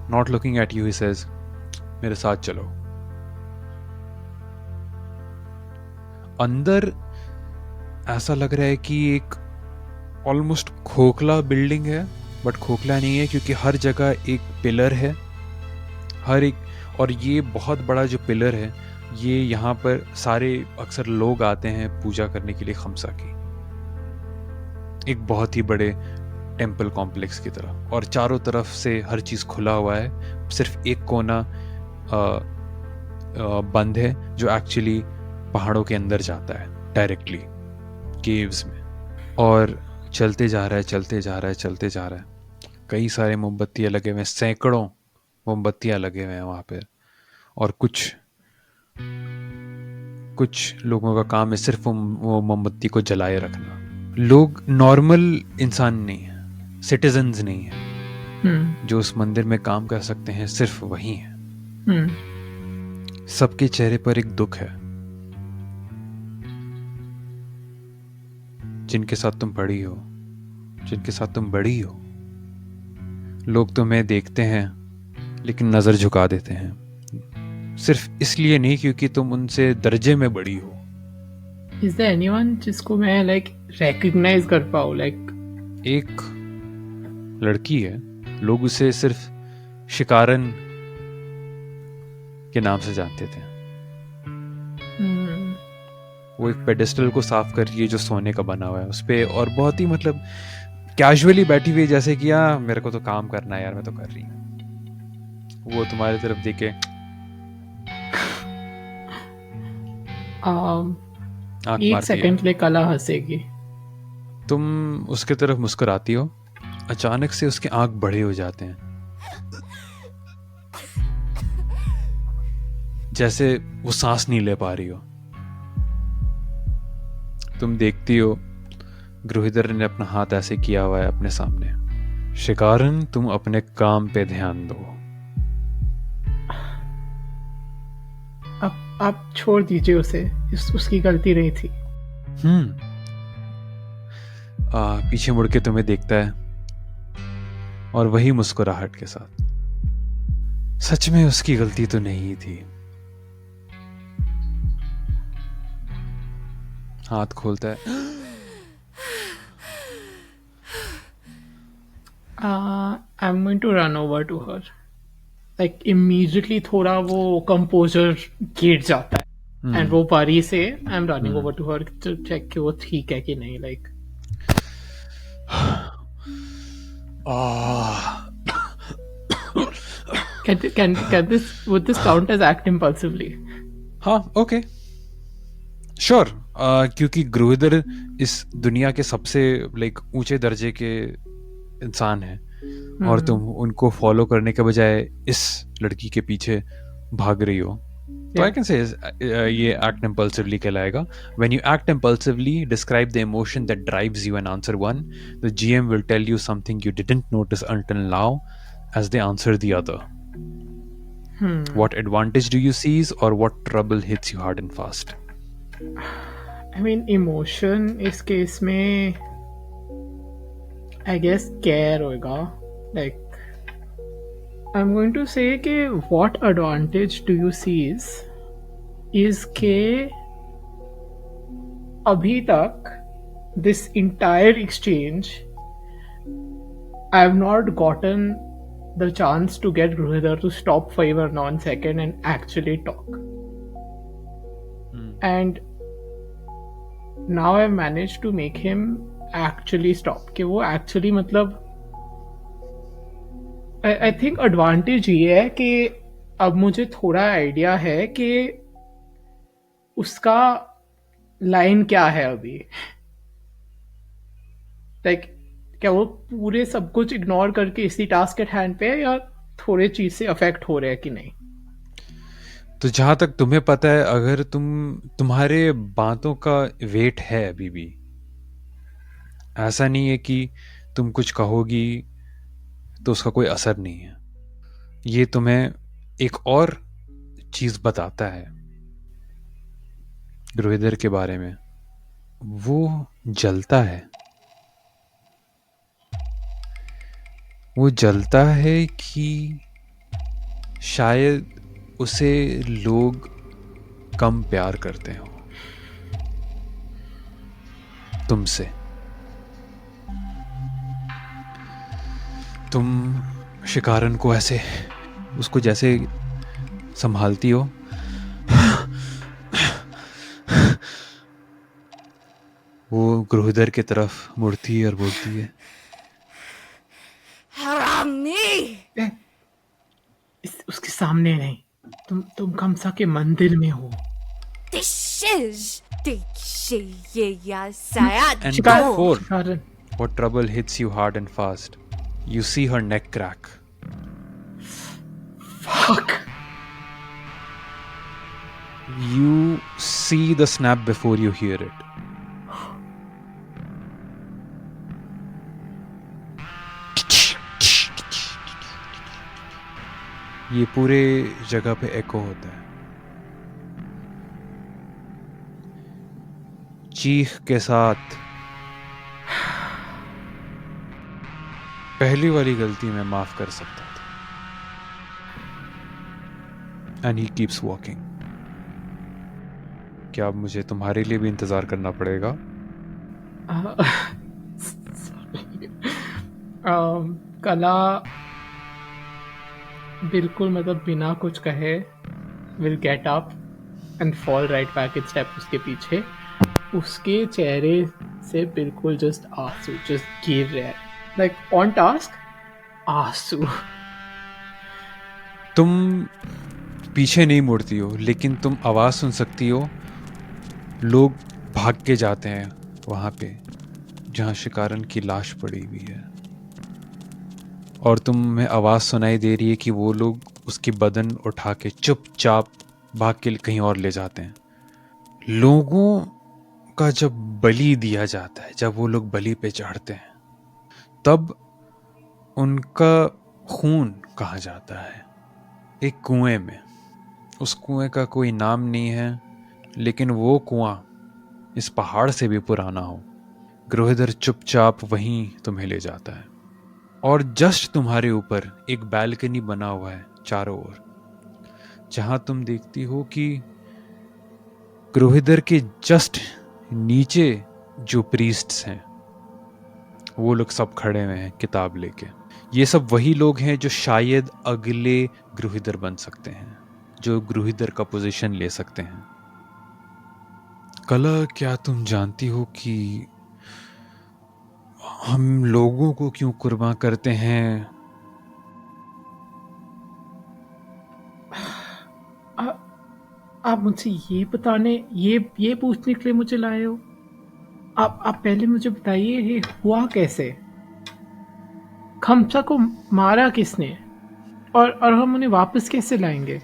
Not looking at you, he says, मेरे साथ चलो। अंदर ऐसा लग रहा है कि एक ऑलमोस्ट खोखला बिल्डिंग है, बट खोखला नहीं है क्योंकि हर जगह एक पिलर है, हर एक, और ये बहुत बड़ा जो पिलर है, ये यहाँ पर सारे अक्सर लोग आते हैं पूजा करने के लिए खमसा की, एक बहुत ही बड़े टेम्पल कॉम्प्लेक्स की तरह। और चारों तरफ से हर चीज़ खुला हुआ है, सिर्फ एक कोना बंद है जो एक्चुअली पहाड़ों के अंदर जाता है डायरेक्टली केव्स में। और चलते जा रहा है, चलते जा रहा है, चलते जा रहा है। कई सारे मोमबत्तियाँ लगे हुए हैं, सैकड़ों मोमबत्तियाँ लगे हुए हैं वहाँ पर। और कुछ लोगों का काम है सिर्फ वो मोमबत्ती को जलाए रखना। लोग नॉर्मल इंसान नहीं है, सिटीजन्स नहीं है जो उस मंदिर में काम कर सकते हैं, सिर्फ वही है। सबके चेहरे पर एक दुख है। जिनके साथ तुम बड़ी हो, जिनके साथ तुम बड़ी हो, लोग तुम्हें देखते हैं लेकिन नजर झुका देते हैं, सिर्फ इसलिए नहीं क्योंकि तुम उनसे दर्जे में बड़ी हो। Is there anyone जिसको मैं like recognize कर पाऊँ? Like एक लड़की है, लोग उसे सिर्फ शिकारन के नाम से जानते थे। वो एक पेडेस्टल को साफ कर रही है जो सोने का बना हुआ है उस पे, और बहुत ही मतलब कैजुअली बैठी हुई, जैसे कि यार मेरे को तो काम करना है यार, मैं तो कर रही हूँ। वो तुम्हारी तरफ देखे एक सेकंड ले कला हंसेगी। तुम उसके तरफ मुस्कुराती हो, अचानक से उसके आंख बड़े हो जाते हैं, जैसे वो सांस नहीं ले पा रही हो। तुम देखती हो गुरुधर ने अपना हाथ ऐसे किया हुआ है अपने सामने। शिकारन, तुम अपने काम पे ध्यान दो। आप छोड़ दीजिए उसे, उसकी गलती नहीं थी। पीछे मुड़ के तुम्हें देखता है और वही मुस्कुराहट के साथ, सच में उसकी गलती तो नहीं थी। हाथ खोलता है। I'm going to run over to her. Like immediately थोड़ा वो composure गिर जाता है, and वो परी से I'm running over to her to check कि वो ठीक है कि नहीं। Like can this, would this count as act impulsively? हाँ, ओके, श्योर। क्योंकि गुरुधर इस दुनिया के सबसे लाइक ऊंचे दर्जे के इंसान है, और तुम उनको फॉलो करने के बजाय इस लड़की के पीछे भाग रही हो, तो आई कैन से ये एक्ट इम्पल्सिवली कहलाएगा। When you act impulsively, describe the emotion that drives you and answer one. The GM will tell you something you didn't notice until now as they answer the other. What advantage do you seize, or what trouble hits you hard and fast? I mean, emotion इस case में I guess care होगा। Like I'm going to say कि what advantage do you seize? Is के अभी तक this entire exchange I have not gotten the chance to get Gruhidhar to stop for even 1 second and actually talk. And now I've managed to make him actually stop. कि वो actually मतलब I think advantage ये है कि अब मुझे थोड़ा idea है कि उसका लाइन क्या है अभी. Like क्या वो पूरे सब कुछ इग्नोर करके इसी टास्क एट हैंड पे है या थोड़े चीज से अफेक्ट हो रहे हैं कि नहीं. तो जहां तक तुम्हें पता है, अगर तुम्हारे बातों का वेट है अभी भी, ऐसा नहीं है कि तुम कुछ कहोगी तो उसका कोई असर नहीं है. ये तुम्हें एक और चीज बताता है गुरविंदर के बारे में. वो जलता है. वो जलता है कि शायद उसे लोग कम प्यार करते हो तुमसे. तुम शिकारन को ऐसे उसको जैसे संभालती हो, वो गुरविंदर की तरफ मुड़ती है और बोलती है, हरामी! उसके सामने नहीं. तुम खमसा के मंदिर में हो. and शिकार- before शिकारन. what trouble hits you hard and fast, you see her neck crack. Fuck. You see the snap before you hear it. ये पूरे जगह पे एको होता है. चीख के साथ. पहली वाली गलती मैं माफ कर सकता था. And he keeps walking. क्या अब मुझे तुम्हारे लिए भी इंतजार करना पड़ेगा? कला बिल्कुल मतलब बिना कुछ कहे will get up and fall right back in step उसके पीछे. उसके चेहरे से बिल्कुल जस्ट आंसू जस्ट गिर रहे हैं. लाइक ऑन टास्क आंसू. तुम पीछे नहीं मुड़ती हो, लेकिन तुम आवाज सुन सकती हो. लोग भाग के जाते हैं वहां पे जहां शिकारन की लाश पड़ी हुई है, और तुम्हें आवाज सुनाई दे रही है कि वो लोग उसकी बदन उठा के चुपचाप भाग के कहीं और ले जाते हैं. लोगों का जब बलि दिया जाता है, जब वो लोग बलि पे चढ़ते हैं, तब उनका खून कहाँ जाता है? एक कुएं में. उस कुएं का कोई नाम नहीं है, लेकिन वो कुआं इस पहाड़ से भी पुराना हो. गुरविंदर चुपचाप वहीं तुम्हें ले जाता है, और जस्ट तुम्हारे ऊपर एक बैल्कनी बना हुआ है चारों ओर, जहां तुम देखती हो कि गुरविंदर के जस्ट नीचे जो प्रीस्ट्स हैं वो लोग सब खड़े हुए हैं किताब लेके. ये सब वही लोग हैं जो शायद अगले गुरविंदर बन सकते हैं, जो गुरविंदर का पोजीशन ले सकते हैं. कला, क्या तुम जानती हो कि हम लोगों को क्यों कुर्बान करते हैं? आप मुझसे ये पूछने के लिए मुझे लाए हो? आप पहले मुझे बताइए ये हुआ कैसे? खमसा को मारा किसने? और हम उन्हें वापस कैसे लाएंगे?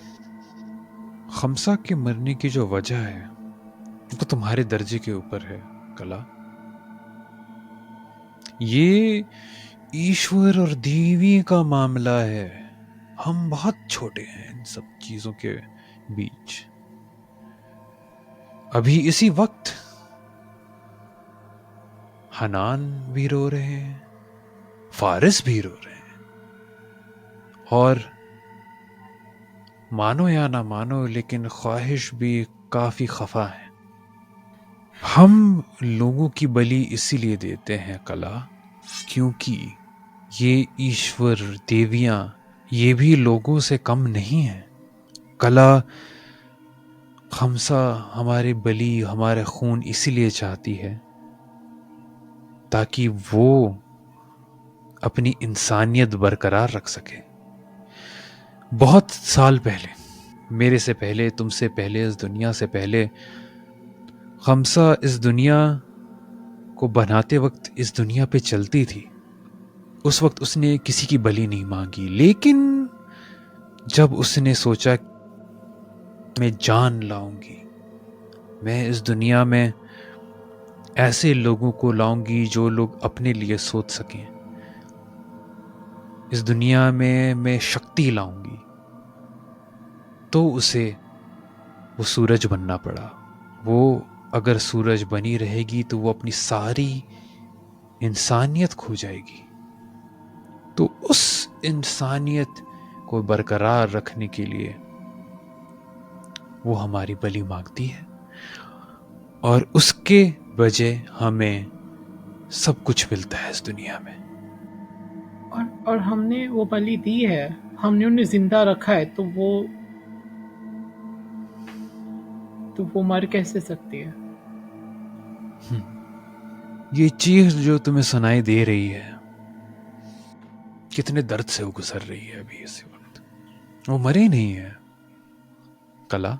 खमसा के मरने की जो वजह है वो तुम्हारे दर्जे के ऊपर है कला. ये ईश्वर और देवी का मामला है. हम बहुत छोटे हैं इन सब चीजों के बीच. अभी इसी वक्त हनान भी रो रहे हैं, फारिस भी रो रहे हैं, और मानो या ना मानो लेकिन ख्वाहिश भी काफ़ी खफा हैं। हम लोगों की बलि इसीलिए देते हैं कला, क्योंकि ये ईश्वर देवियाँ ये भी लोगों से कम नहीं हैं। कला खमसा हमारे बलि हमारे खून इसीलिए चाहती है ताकि वो अपनी इंसानियत बरकरार रख सके। बहुत साल पहले, मेरे से पहले, तुमसे पहले, इस दुनिया से पहले, खमसा इस दुनिया को बनाते वक्त इस दुनिया पे चलती थी। उस वक्त उसने किसी की बलि नहीं मांगी, लेकिन जब उसने सोचा मैं जान लाऊंगी, मैं इस दुनिया में ऐसे लोगों को लाऊंगी जो लोग अपने लिए सोच सकें, इस दुनिया में मैं शक्ति लाऊंगी, तो उसे वो सूरज बनना पड़ा। वो अगर सूरज बनी रहेगी तो वो अपनी सारी इंसानियत खो जाएगी। तो उस इंसानियत को बरकरार रखने के लिए वो हमारी बलि मांगती है, और उसके वजह हमें सब कुछ मिलता है इस दुनिया में। और हमने वो बलि दी है, हमने उन्हें जिंदा रखा है, तो वो मर कैसे सकती है? ये चीज जो तुम्हें सुनाई दे रही है, कितने दर्द से वो गुजर रही है अभी इस वक्त। वो मरी नहीं है कला,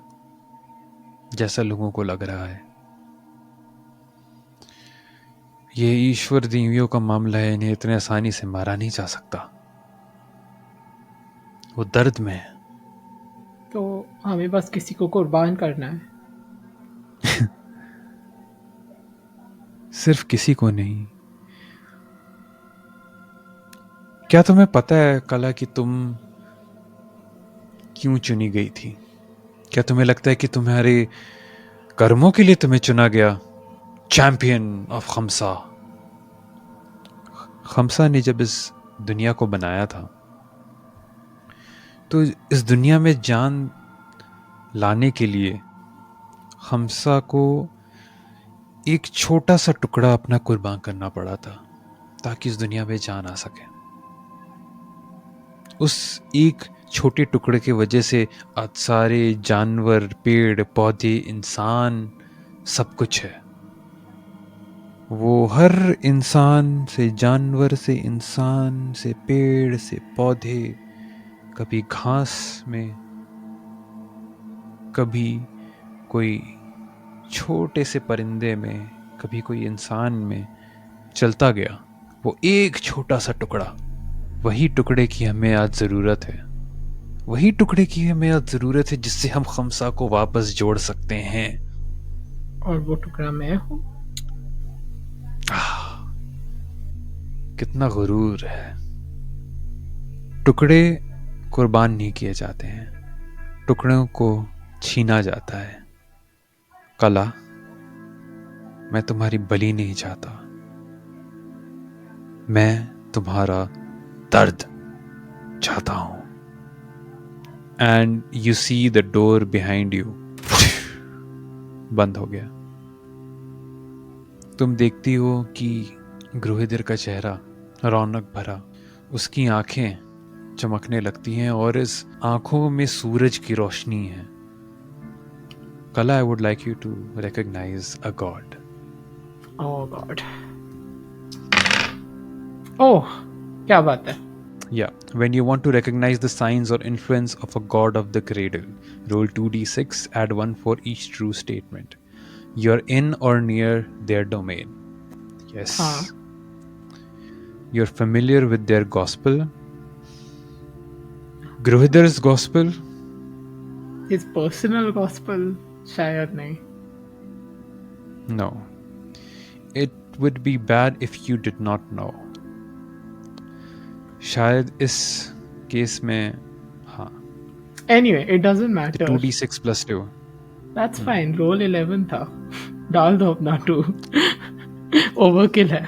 जैसा लोगों को लग रहा है। ये ईश्वर देवियों का मामला है, इन्हें इतने आसानी से मारा नहीं जा सकता। वो दर्द में है। तो हमें बस किसी को कुर्बान करना है। सिर्फ किसी को नहीं। क्या तुम्हें पता है कला कि तुम क्यों चुनी गई थी? क्या तुम्हें लगता है कि तुम्हारे कर्मों के लिए तुम्हें चुना गया? Champion of खमसा। खमसा ने जब इस दुनिया को बनाया था तो इस दुनिया में जान लाने के लिए खमसा को एक छोटा सा टुकड़ा अपना कुर्बान करना पड़ा था ताकि इस दुनिया में जान आ सके। उस एक छोटे टुकड़े की वजह से आज सारे जानवर, पेड़ पौधे, इंसान, सब कुछ है। वो हर इंसान से जानवर से इंसान से पेड़ से पौधे, कभी घास में, कभी कोई छोटे से परिंदे में, कभी कोई इंसान में चलता गया। वो एक छोटा सा टुकड़ा, वही टुकड़े की हमें आज ज़रूरत है। वही टुकड़े की हमें आज ज़रूरत है जिससे हम खमसा को वापस जोड़ सकते हैं। और वो टुकड़ा मैं हूँ। कितना गुरूर है। टुकड़े कुर्बान नहीं किए जाते हैं, टुकड़ों को छीना जाता है। कला, मैं तुम्हारी बलि नहीं चाहता, मैं तुम्हारा दर्द चाहता हूं। And you see the door behind you बंद हो गया। तुम देखती हो कि गृहधर का चेहरा रौनक भरा, उसकी आंखें चमकने लगती हैं और इस आंखों में सूरज की रोशनी है। कला, I would like you to recognise a god. Oh God, oh क्या बात है। Yeah, when you want to recognize the signs or influence of a god of the cradle, roll 2d6, add 1 for each true statement. You're in or near their domain. Yes. You're familiar with their gospel. Gruhidar's gospel. His personal gospel शायद नहीं। No. It would be bad if you did not know. शायद इस case में हाँ। Anyway, it doesn't matter. 2d6 plus 2. That's fine. Roll 11 था, डाल दो अपना 2। Overkill है।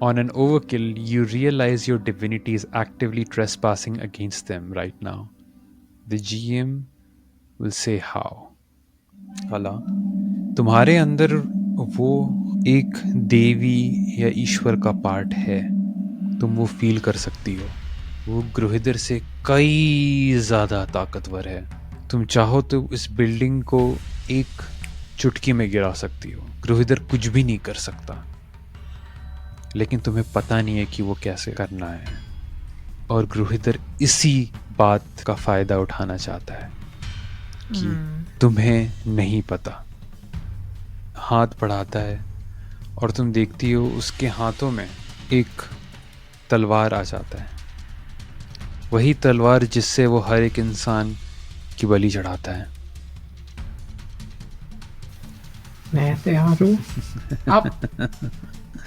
On an overkill, you realize your divinity is actively trespassing against them right now. The GM will say how. कला, तुम्हारे अंदर वो एक देवी या ईश्वर का पार्ट है, तुम वो फील कर सकती हो। वो ग्रोहिदर से कई ज़्यादा ताकतवर है। तुम चाहो तो इस बिल्डिंग को एक चुटकी में गिरा सकती हो। ग्रोहिदर कुछ भी नहीं कर सकता, लेकिन तुम्हें पता नहीं है कि वो कैसे करना है। और ग्रोहिदर इसी बात का फ़ायदा उठाना चाहता है कि तुम्हें नहीं पता। हाथ बढ़ाता है और तुम देखती हो उसके हाथों में एक तलवार आ जाता है, वही तलवार जिससे वो हर एक इंसान की बलि चढ़ाता है। मैं तैयार हूँ।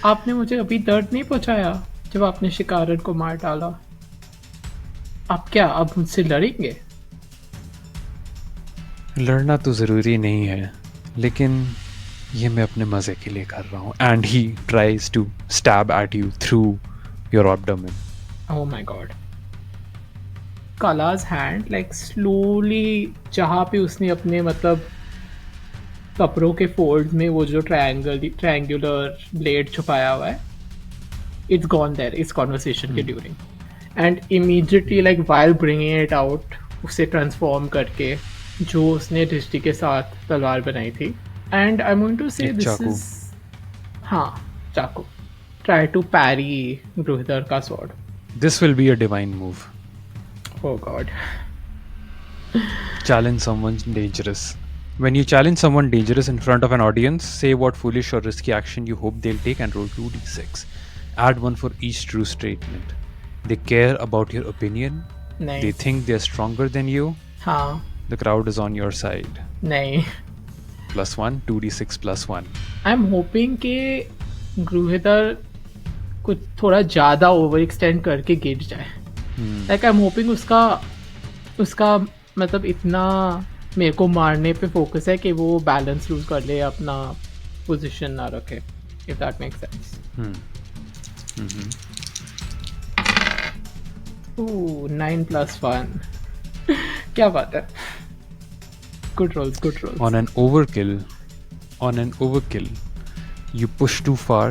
आपने मुझे अभी दर्द नहीं पहुंचाया जब आपने शिकारन को मार डाला। आप क्या अब मुझसे लड़ेंगे? लड़ना तो ज़रूरी नहीं है, लेकिन ये मैं अपने मज़े के लिए कर रहा हूँ। And he tries to stab at you through your abdomen. Oh my god. Kala's hand like slowly जहाँ पे उसने अपने मतलब कपड़ों के फोल्ड में वो जो ट्रायंगुलर ब्लेड छुपाया हुआ है, it's gone there इस conversation के during. And immediately like while bringing it out, उसे transform करके जो उसने दृष्टि के साथ तलवार बनाई थी. And I'm going to say एक this चाकू। is हाँ चाकू. Try to parry ग्रोहिदर का sword. This will be a divine move. Oh god. Challenge someone dangerous. When you challenge someone dangerous in front of an audience, say what foolish or risky action you hope they'll take and roll 2d6. Add one for each true statement. They care about your opinion. Nice. They think they're stronger than you. हाँ The crowd is on your side. नहीं. +1, 2d6 +1. I'm hoping कि ग्रोहिदर कुछ थोड़ा ज़्यादा over extend करके गिर जाए. Like I'm hoping उसका मतलब इतना मेरे को मारने पे फोकस है कि वो बैलेंस लूज कर ले, अपना पोजीशन ना रखे. If that makes sense. Ooh, 9 + 1. क्या बात है. Good rolls, good rolls. On an overkill, you push too far.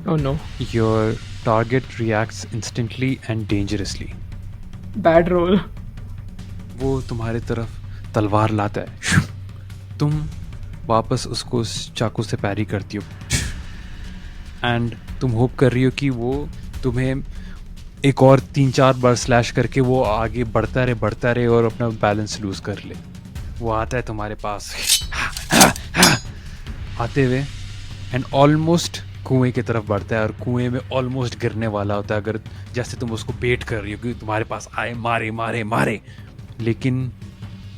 Oh no. Your target reacts instantly and dangerously. Bad roll. वो तुम्हारे तरफ तलवार लाता है, तुम वापस उसको उस चाकू से पैरी करती हो, एंड तुम होप कर रही हो कि वो तुम्हें एक और 3-4 बार स्लैश करके वो आगे बढ़ता रहे और अपना बैलेंस लूज कर ले. वो आता है तुम्हारे पास आते हुए एंड ऑलमोस्ट कुएं की तरफ बढ़ता है, और कुएं में ऑलमोस्ट गिरने वाला होता है, अगर जैसे तुम उसको बेट कर रही हो कि तुम्हारे पास आए मारे, लेकिन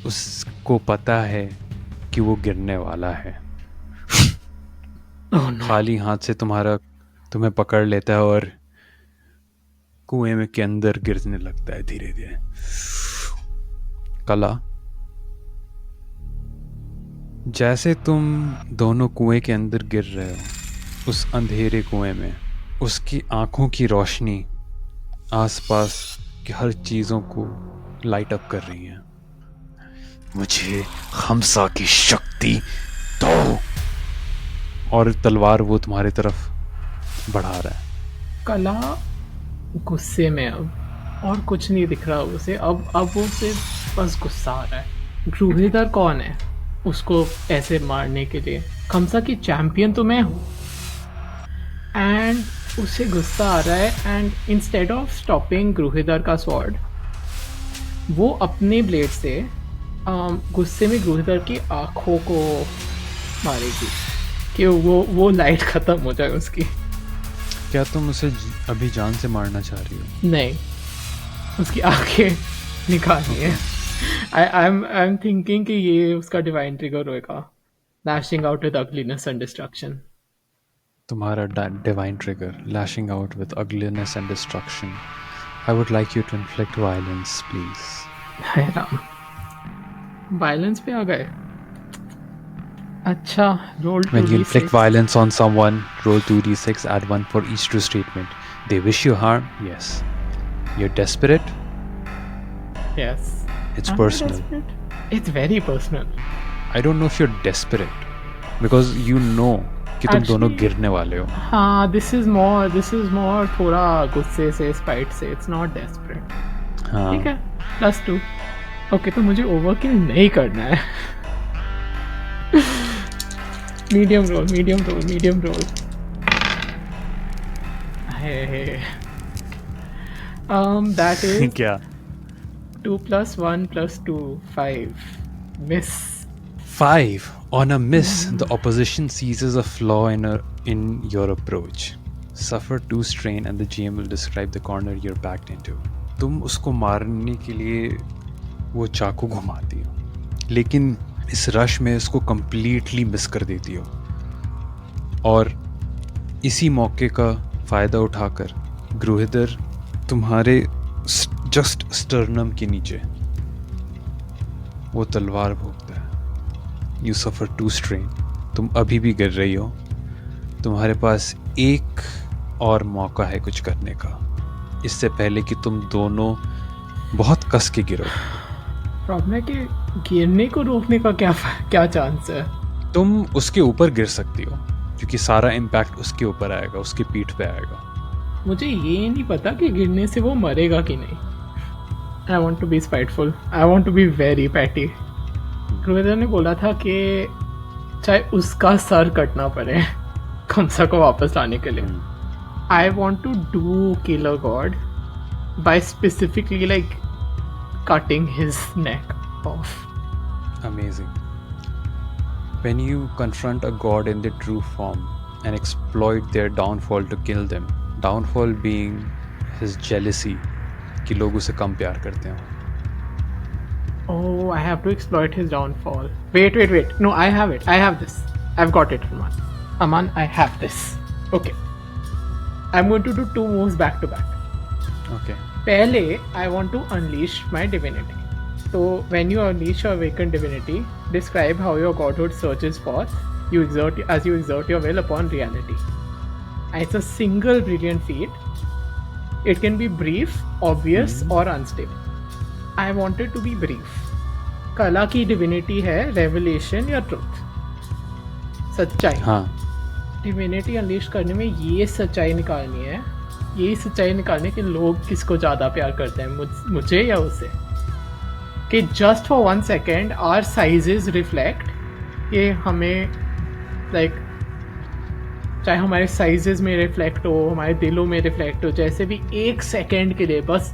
उसको पता है कि वो गिरने वाला है. Oh no. खाली हाथ से तुम्हें पकड़ लेता है और कुएं में के अंदर गिरने लगता है धीरे धीरे. कला, जैसे तुम दोनों कुएं के अंदर गिर रहे हो, उस अंधेरे कुएं में उसकी आंखों की रोशनी आसपास की हर चीज़ों को लाइट अप कर रही है. मुझे खम्सा की शक्ति दो, और तलवार वो तुम्हारी तरफ बढ़ा रहा है. कला गुस्से में अब, और कुछ नहीं दिख रहा उसे. अब वो सिर्फ बस गुस्सा आ रहा है. ग्रोहिदर कौन है उसको ऐसे मारने के लिए? खम्सा की चैंपियन तो मैं हूँ. एंड उसे गुस्सा आ रहा है, एंड इंस्टेड ऑफ स्टॉपिंग ग्रोहिदर का स्वॉर्ड, वो अपने ब्लेड से गुस्से में ग्रोहिदर की आँखों को मारेगी कि वो लाइट ख़त्म हो जाए उसकी. क्या तुम उसे अभी जान से मारना चाह रही हो? नहीं, उसकी आंखें निकालनी है. आई एम थिंकिंग कि ये उसका डिवाइन ट्रिगर होएगा. Lashing out with ugliness and destruction. तुम्हारा divine trigger, lashing out with ugliness and destruction. I would like you to inflict violence please. हाय राम, वायलेंस पे आ गए. अच्छा, role. When you inflict violence on someone, roll 2d6, add 1 for each true statement. They wish you harm, yes. You're desperate, Yes. it's Am I personal. desperate? It's very personal. I don't know if you are desperate because you know कि तुम दोनों Actually- गिरने वाले हो. हाँ, this is more थोड़ा गुस्से से, स्पाइट से. It's not desperate. हाँ. ठीक है, +2. ओके, तो मुझे ओवरकिल नहीं करना है. Medium roll. Hey. That is क्या? 2 + 1 + 2, 5. Miss. 5. On a miss, the opposition seizes a flaw in your approach. Suffer 2 strain and the GM will describe the corner you're backed into. तुम उसको मारने के लिए वो चाकू घुमाती हो, लेकिन इस रश में उसको completely मिस कर देती हो, और इसी मौके का फ़ायदा उठाकर ग्रोहिदर तुम्हारे जस्ट स्टर्नम के नीचे वो तलवार भोंकता है. You suffer 2 strain. तुम अभी भी गिर रही हो. तुम्हारे पास एक और मौका है कुछ करने का, इससे पहले कि तुम दोनों बहुत कस के गिरो. प्रॉब्लम है कि गिरने को रोकने का क्या चांस है? तुम उसके ऊपर गिर सकती हो क्योंकि सारा इम्पैक्ट उसके ऊपर आएगा, उसकी पीठ पे आएगा. मुझे ये नहीं पता कि गिरने से वो मरेगा कि नहीं. I want to be spiteful. I want to be very petty. ग्रोहिदर ने बोला था कि चाहे उसका सर कटना पड़े खमसा को वापस लाने के लिए. I want to do kill a god by specifically like cutting his neck off. Amazing. When you confront a god in their true form and exploit their downfall to kill them, downfall being his jealousy कि लोग उसे कम प्यार करते हैं. Oh, I have to exploit his downfall. Wait. No, I have it. I have this. I've got it, Aman. Aman, I have this. Okay. I'm going to do 2 moves back to back. Okay. पहले I want to unleash my divinity. So when you unleash your awakened divinity, describe how your godhood surges forth. You exert your will upon reality. And it's a single brilliant feat. It can be brief, obvious, or unstable. I want it to be brief. कला की divinity है revelation या truth. सच्चाई. हाँ. Divinity unleash करने में ये सच्चाई निकालनी है, यही सच्चाई निकालने के लोग किसको ज़्यादा प्यार करते हैं, मुझे या उसे. कि just for 1 second are sizes reflect, ये हमें लाइक चाहे हमारे साइजेस में रिफ्लेक्ट हो, हमारे दिलों में रिफ्लेक्ट हो, जैसे भी 1 सेकेंड के लिए बस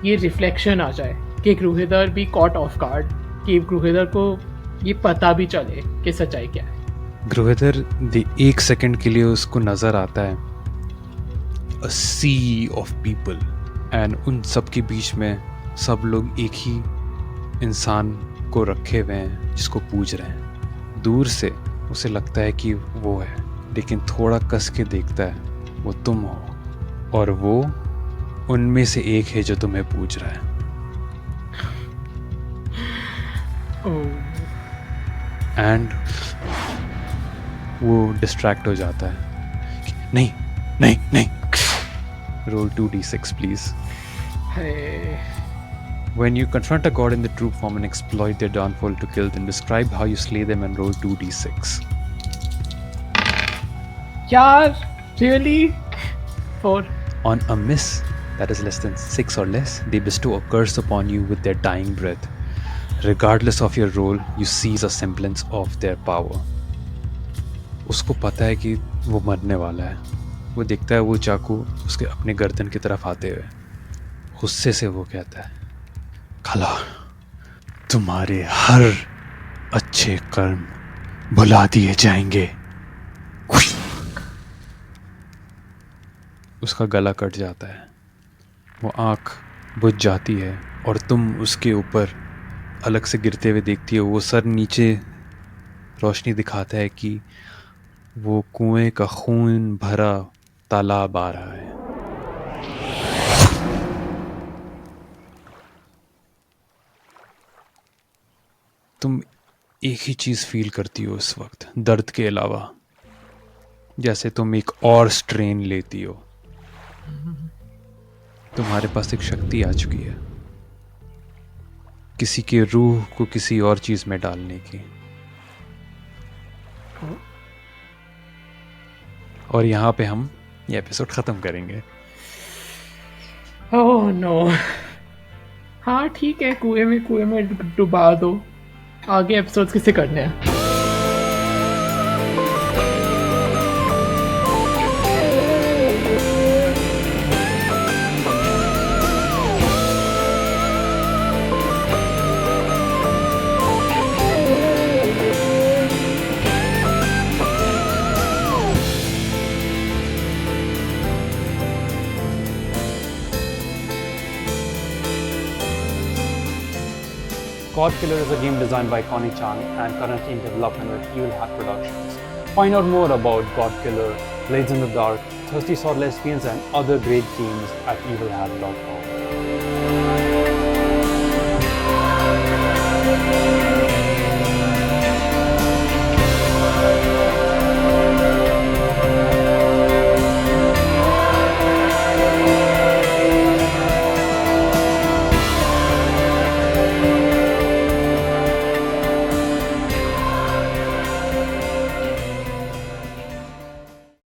ये रिफ्लेक्शन आ जाए कि ग्रोहिदर भी कॉट ऑफ गार्ड, कि ग्रोहिदर को ये पता भी चले कि सच्चाई क्या है. ग्रोहिदर 1 सेकंड के लिए उसको नज़र आता है a sea of people, and उन सब के बीच में सब लोग एक ही इंसान को रखे हुए हैं जिसको पूज रहे हैं. दूर से उसे लगता है कि वो है, लेकिन थोड़ा कस के देखता है वो तुम हो, और वो उनमें से एक है जो तुम्हें पूज रहा है. एंड वो डिस्ट्रैक्ट हो जाता है कि नहीं. Roll 2d6 please. Hey. When you confront a god in the true form and exploit their downfall to kill them, describe how you slay them and roll 2d6. यार really? 4. On a miss, that is less than 6 or less, they bestow a curse upon you with their dying breath. Regardless of your roll, you seize a semblance of their power. उसको पता है कि वो मरने वाला है. वो देखता है वो चाकू उसके अपने गर्दन की तरफ आते हुए. गुस्से से वो कहता है, कला, तुम्हारे हर अच्छे कर्म भुला दिए जाएंगे. उसका गला कट जाता है, वो आँख बुझ जाती है, और तुम उसके ऊपर अलग से गिरते हुए देखती हो. वो सर नीचे रोशनी दिखाता है कि वो कुएं का खून भरा तालाब आ रहा है. तुम एक ही चीज़ फील करती हो उस वक्त, दर्द के अलावा, जैसे तुम एक और स्ट्रेन लेती हो. तुम्हारे पास एक शक्ति आ चुकी है किसी के रूह को किसी और चीज़ में डालने की. और यहाँ पे हम ये एपिसोड ख़त्म करेंगे। Oh no. हाँ ठीक है, कुएं में डुबा दो। आगे एपिसोड्स किसे करने हैं? God Killer is a game designed by Connie Chang and currently in development with Evil Hat Productions. Find out more about God Killer, Blades in the Dark, Thirsty Sword Lesbians and other great games at evilhat.com.